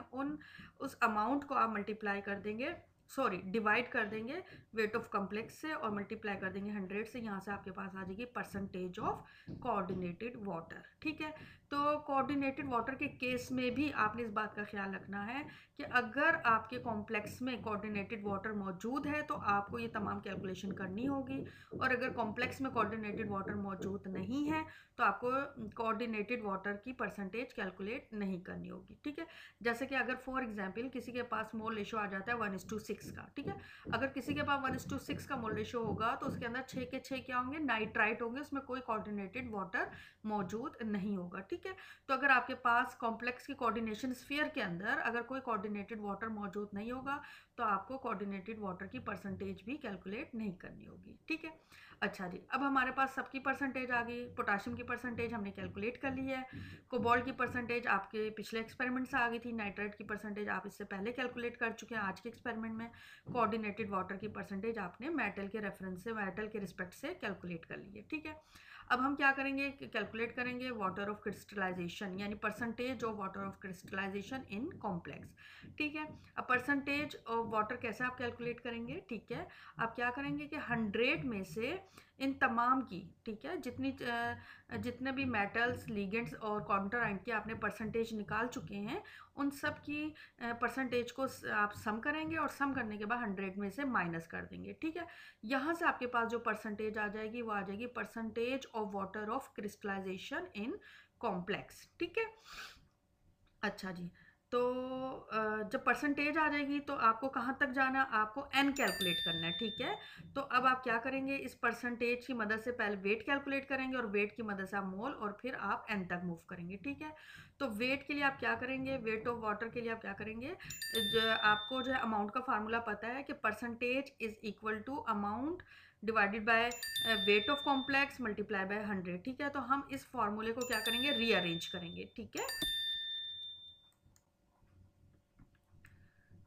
उस अमाउंट को आप मल्टीप्लाई कर देंगे, सॉरी डिवाइड कर देंगे वेट ऑफ कॉम्प्लेक्स से और मल्टीप्लाई कर देंगे 100 से। यहाँ से आपके पास आ जाएगी परसेंटेज ऑफ कोऑर्डिनेटेड वाटर, ठीक है। तो कोऑर्डिनेटेड वाटर के केस में भी आपने इस बात का ख्याल रखना है कि अगर आपके कॉम्प्लेक्स में कोऑर्डिनेटेड वाटर मौजूद है तो आपको ये तमाम कैलकुलेशन करनी होगी, और अगर कॉम्प्लेक्स में कोऑर्डिनेटेड वाटर मौजूद नहीं है तो आपको कोऑर्डिनेटेड वाटर की परसेंटेज कैलकुलेट नहीं करनी होगी, ठीक है। जैसे कि अगर फॉर एग्जांपल किसी के पास मोल रेशो आ जाता है 1:6 का, ठीक है। अगर किसी के पास 1:6 का मोल रेशो होगा तो उसके अंदर 6 के 6 क्या होंगे, नाइट्राइट होंगे, उसमें कोई कोऑर्डिनेटेड वाटर मौजूद नहीं होगा, ठीक है। तो अगर आपके पास कॉम्प्लेक्स की कोऑर्डिनेशन स्फीयर के अंदर अगर कोई कोऑर्डिनेटेड वाटर मौजूद नहीं होगा तो आपको कोऑर्डिनेटेड वाटर की परसेंटेज भी कैलकुलेट नहीं करनी होगी, ठीक है। अच्छा जी, अब हमारे पास सबकी परसेंटेज आ गई। पोटाशियम की परसेंटेज हमने कैलकुलेट कर ली है, कोबाल्ट की परसेंटेज आपके पिछले एक्सपेरिमेंट से आ गई थी, नाइट्राइट की परसेंटेज आप इससे पहले कैलकुलेट कर चुके हैं आज के एक्सपेरिमेंट में, कोऑर्डिनेटेड वाटर की परसेंटेज आपने मेटल के रेफरेंस से, मेटल के रिस्पेक्ट से कैलकुलेट कर ली है, ठीक है। अब हम क्या करेंगे, कैलकुलेट करेंगे वाटर ऑफ क्रिस्टलाइजेशन, यानी percentage of water of crystallisation in complex, ठीक है। अब परसेंटेज ऑफ वाटर कैसे आप कैलकुलेट करेंगे, ठीक है। आप क्या करेंगे कि 100 में से इन तमाम की, ठीक है, जितने भी मेटल्स, लिगेंड्स और काउंटर आयन की आपने परसेंटेज निकाल चुके हैं, उन सब की परसेंटेज को आप सम करेंगे और सम करने के बाद 100 में से माइनस कर देंगे, ठीक है। यहाँ से आपके पास जो परसेंटेज आ जाएगी वो आ जाएगी percentage of water of crystallisation in complex, ठीक है। अच्छा जी, तो जब परसेंटेज आ जाएगी तो आपको कहाँ तक जाना है, आपको n कैलकुलेट करना है, ठीक है। तो अब आप क्या करेंगे, इस परसेंटेज की मदद से पहले वेट कैलकुलेट करेंगे और वेट की मदद से आप मोल और फिर आप n तक मूव करेंगे, ठीक है। तो वेट के लिए आप क्या करेंगे, वेट ऑफ वाटर के लिए आप क्या करेंगे, आपको जो है अमाउंट का फार्मूला पता है कि percentage is equal to amount divided by weight of complex multiply by 100, ठीक है। तो हम इस फार्मूले को क्या करेंगे, रीअरेंज करेंगे, ठीक है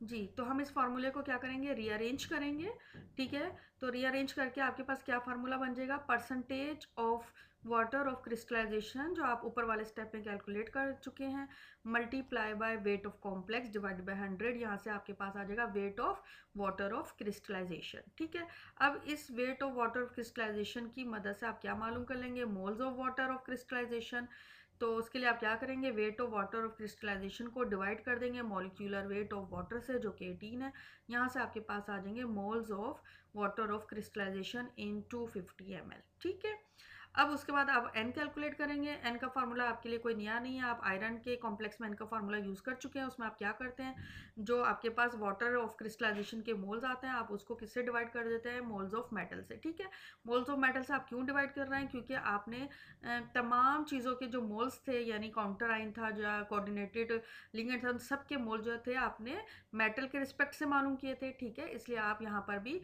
जी। तो हम इस फार्मूले को क्या करेंगे, रीअरेंज करेंगे, ठीक है। तो रीअरेंज करके आपके पास क्या फार्मूला बन जाएगा, percentage of water of crystallization जो आप ऊपर वाले स्टेप में कैलकुलेट कर चुके हैं, multiply by weight of complex divide by 100। यहाँ से आपके पास आ जाएगा weight of water of crystallisation, ठीक है। अब इस weight of water of crystallisation की मदद से आप क्या मालूम कर लेंगे, moles of water of crystallisation. तो उसके लिए आप क्या करेंगे, weight of water of crystallisation को डिवाइड कर देंगे मॉलिक्यूलर वेट ऑफ वाटर से जो कि 18 है। यहाँ से आपके पास आ जाएंगे moles of water of crystallisation in 250 ml, ठीक है। अब उसके बाद आप n कैलकुलेट करेंगे। n का फार्मूला आपके लिए कोई नया नहीं है, आप आयरन के कॉम्प्लेक्स में n का फार्मूला यूज़ कर चुके हैं। उसमें आप क्या करते हैं, जो आपके पास वाटर ऑफ क्रिस्टलाइजेशन के मोल्स आते हैं आप उसको किससे डिवाइड कर देते हैं, मोल्स ऑफ मेटल से, ठीक है। मोल्स ऑफ मेटल से आप क्यों डिवाइड कर रहे हैं, क्योंकि आपने तमाम चीज़ों के जो मोल्स थे, यानी काउंटर आयन था जो कोऑर्डिनेटेड लिगेंड था, उन सब के मोल जो थे आपने मेटल के रिस्पेक्ट से मालूम किए थे, ठीक है। इसलिए आप यहाँ पर भी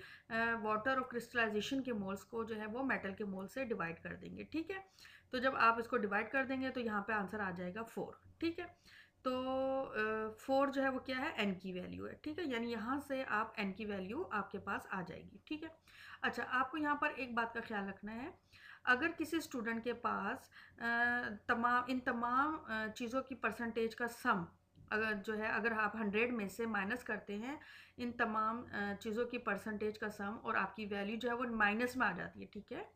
वाटर ऑफ क्रिस्टलाइजेशन के मोल्स को जो है वो मेटल के मोल से डिवाइड कर देंगे, ठीक है। तो जब आप इसको डिवाइड कर देंगे तो यहाँ पे आंसर आ जाएगा 4, ठीक है। तो 4 जो है वो क्या है, n की वैल्यू है, ठीक है। यानी यहाँ से आप n की वैल्यू आपके पास आ जाएगी, ठीक है। अच्छा, आपको यहाँ पर एक बात का ख्याल रखना है, अगर किसी स्टूडेंट के पास इन तमाम चीज़ों की परसेंटेज का सम अगर जो है अगर आप 100 में से माइनस करते हैं इन तमाम चीज़ों की परसेंटेज का सम और आपकी वैल्यू जो है वो माइनस में आ जाती है, ठीक है।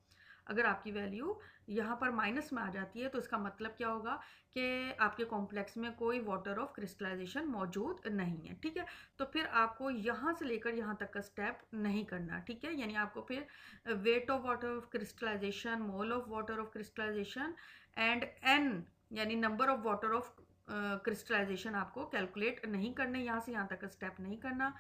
अगर आपकी वैल्यू यहाँ पर माइनस में आ जाती है तो इसका मतलब क्या होगा कि आपके कॉम्प्लेक्स में कोई वाटर ऑफ क्रिस्टलाइजेशन मौजूद नहीं है, ठीक है। तो फिर आपको यहाँ से लेकर यहाँ तक का स्टेप नहीं करना, ठीक है। यानी आपको फिर weight of water of crystallisation, mole of water of crystallisation and N यानी number of water of crystallisation आपको कैलकुलेट नहीं करने, यहाँ से यहाँ तक का स्टेप नहीं करना।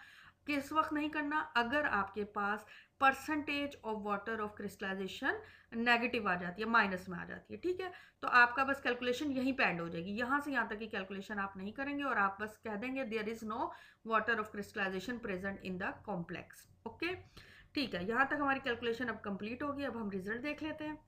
किस वक्त नहीं करना? अगर आपके पास percentage of water of crystallisation negative आ जाती है, माइनस में आ जाती है, ठीक है। तो आपका बस कैलकुलेशन यहीं पे एंड हो जाएगी, यहाँ से यहाँ तक की कैलकुलेशन आप नहीं करेंगे और आप बस कह देंगे there is no water of crystallisation present in the complex. Okay, ठीक है, यहाँ तक हमारी कैलकुलेशन अब कंप्लीट होगी। अब हम रिजल्ट देख लेते हैं।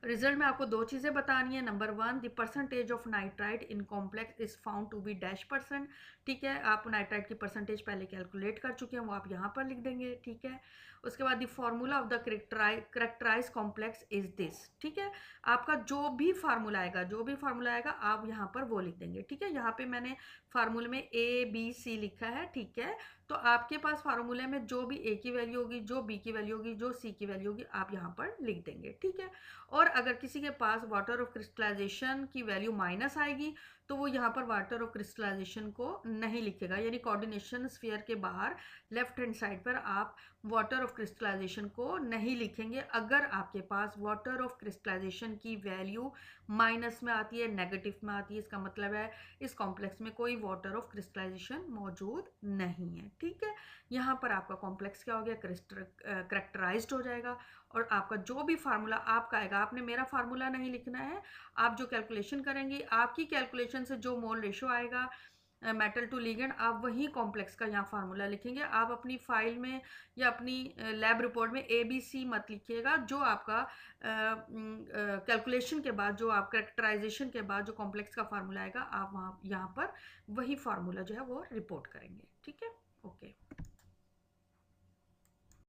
रिजल्ट में आपको दो चीज़ें बतानी है। Number 1, the percentage of nitrite in complex is found to be %, ठीक है। आप नाइट्राइट की परसेंटेज पहले कैलकुलेट कर चुके हैं, वो आप यहाँ पर लिख देंगे, ठीक है। उसके बाद the formula of the characterise complex is this, ठीक है। आपका जो भी फार्मूला आएगा आप यहाँ पर वो लिख देंगे, ठीक है। यहाँ पे मैंने फार्मूले में ABC लिखा है, ठीक है। तो आपके पास फार्मूले में जो भी A की वैल्यू होगी, जो B की वैल्यू होगी, जो C की वैल्यू होगी, आप यहाँ पर लिख देंगे, ठीक है। और अगर किसी के पास वाटर ऑफ क्रिस्टलाइजेशन की वैल्यू माइनस आएगी तो वो यहाँ पर वाटर ऑफ क्रिस्टलाइजेशन को नहीं लिखेगा, यानी कोऑर्डिनेशन स्फीयर के बाहर लेफ्ट हैंड साइड पर आप वाटर ऑफ क्रिस्टलाइजेशन को नहीं लिखेंगे अगर आपके पास वाटर ऑफ क्रिस्टलाइजेशन की वैल्यू माइनस में आती है, नेगेटिव में आती है। इसका मतलब है इस कॉम्प्लेक्स में कोई वाटर ऑफ क्रिस्टलाइजेशन मौजूद नहीं है, ठीक है। यहाँ पर आपका कॉम्प्लेक्स क्या हो गया? करेक्टराइज्ड हो जाएगा और आपका जो भी फार्मूला आपका आएगा, आपने मेरा फार्मूला नहीं लिखना है, आप जो कैलकुलेशन करेंगे, आपकी कैलकुलेशन से जो मोल रेशो आएगा मेटल टू लिगेंड, आप वही कॉम्प्लेक्स का यहाँ फार्मूला लिखेंगे। आप अपनी फाइल में या अपनी लैब रिपोर्ट में ABC मत लिखिएगा। जो आपका कैलकुलेशन के बाद, जो आप करेक्टराइजेशन के बाद जो कॉम्प्लेक्स का फार्मूला आएगा, आप वहाँ यहाँ पर वही फार्मूला जो है वो रिपोर्ट करेंगे, ठीक है। ओके।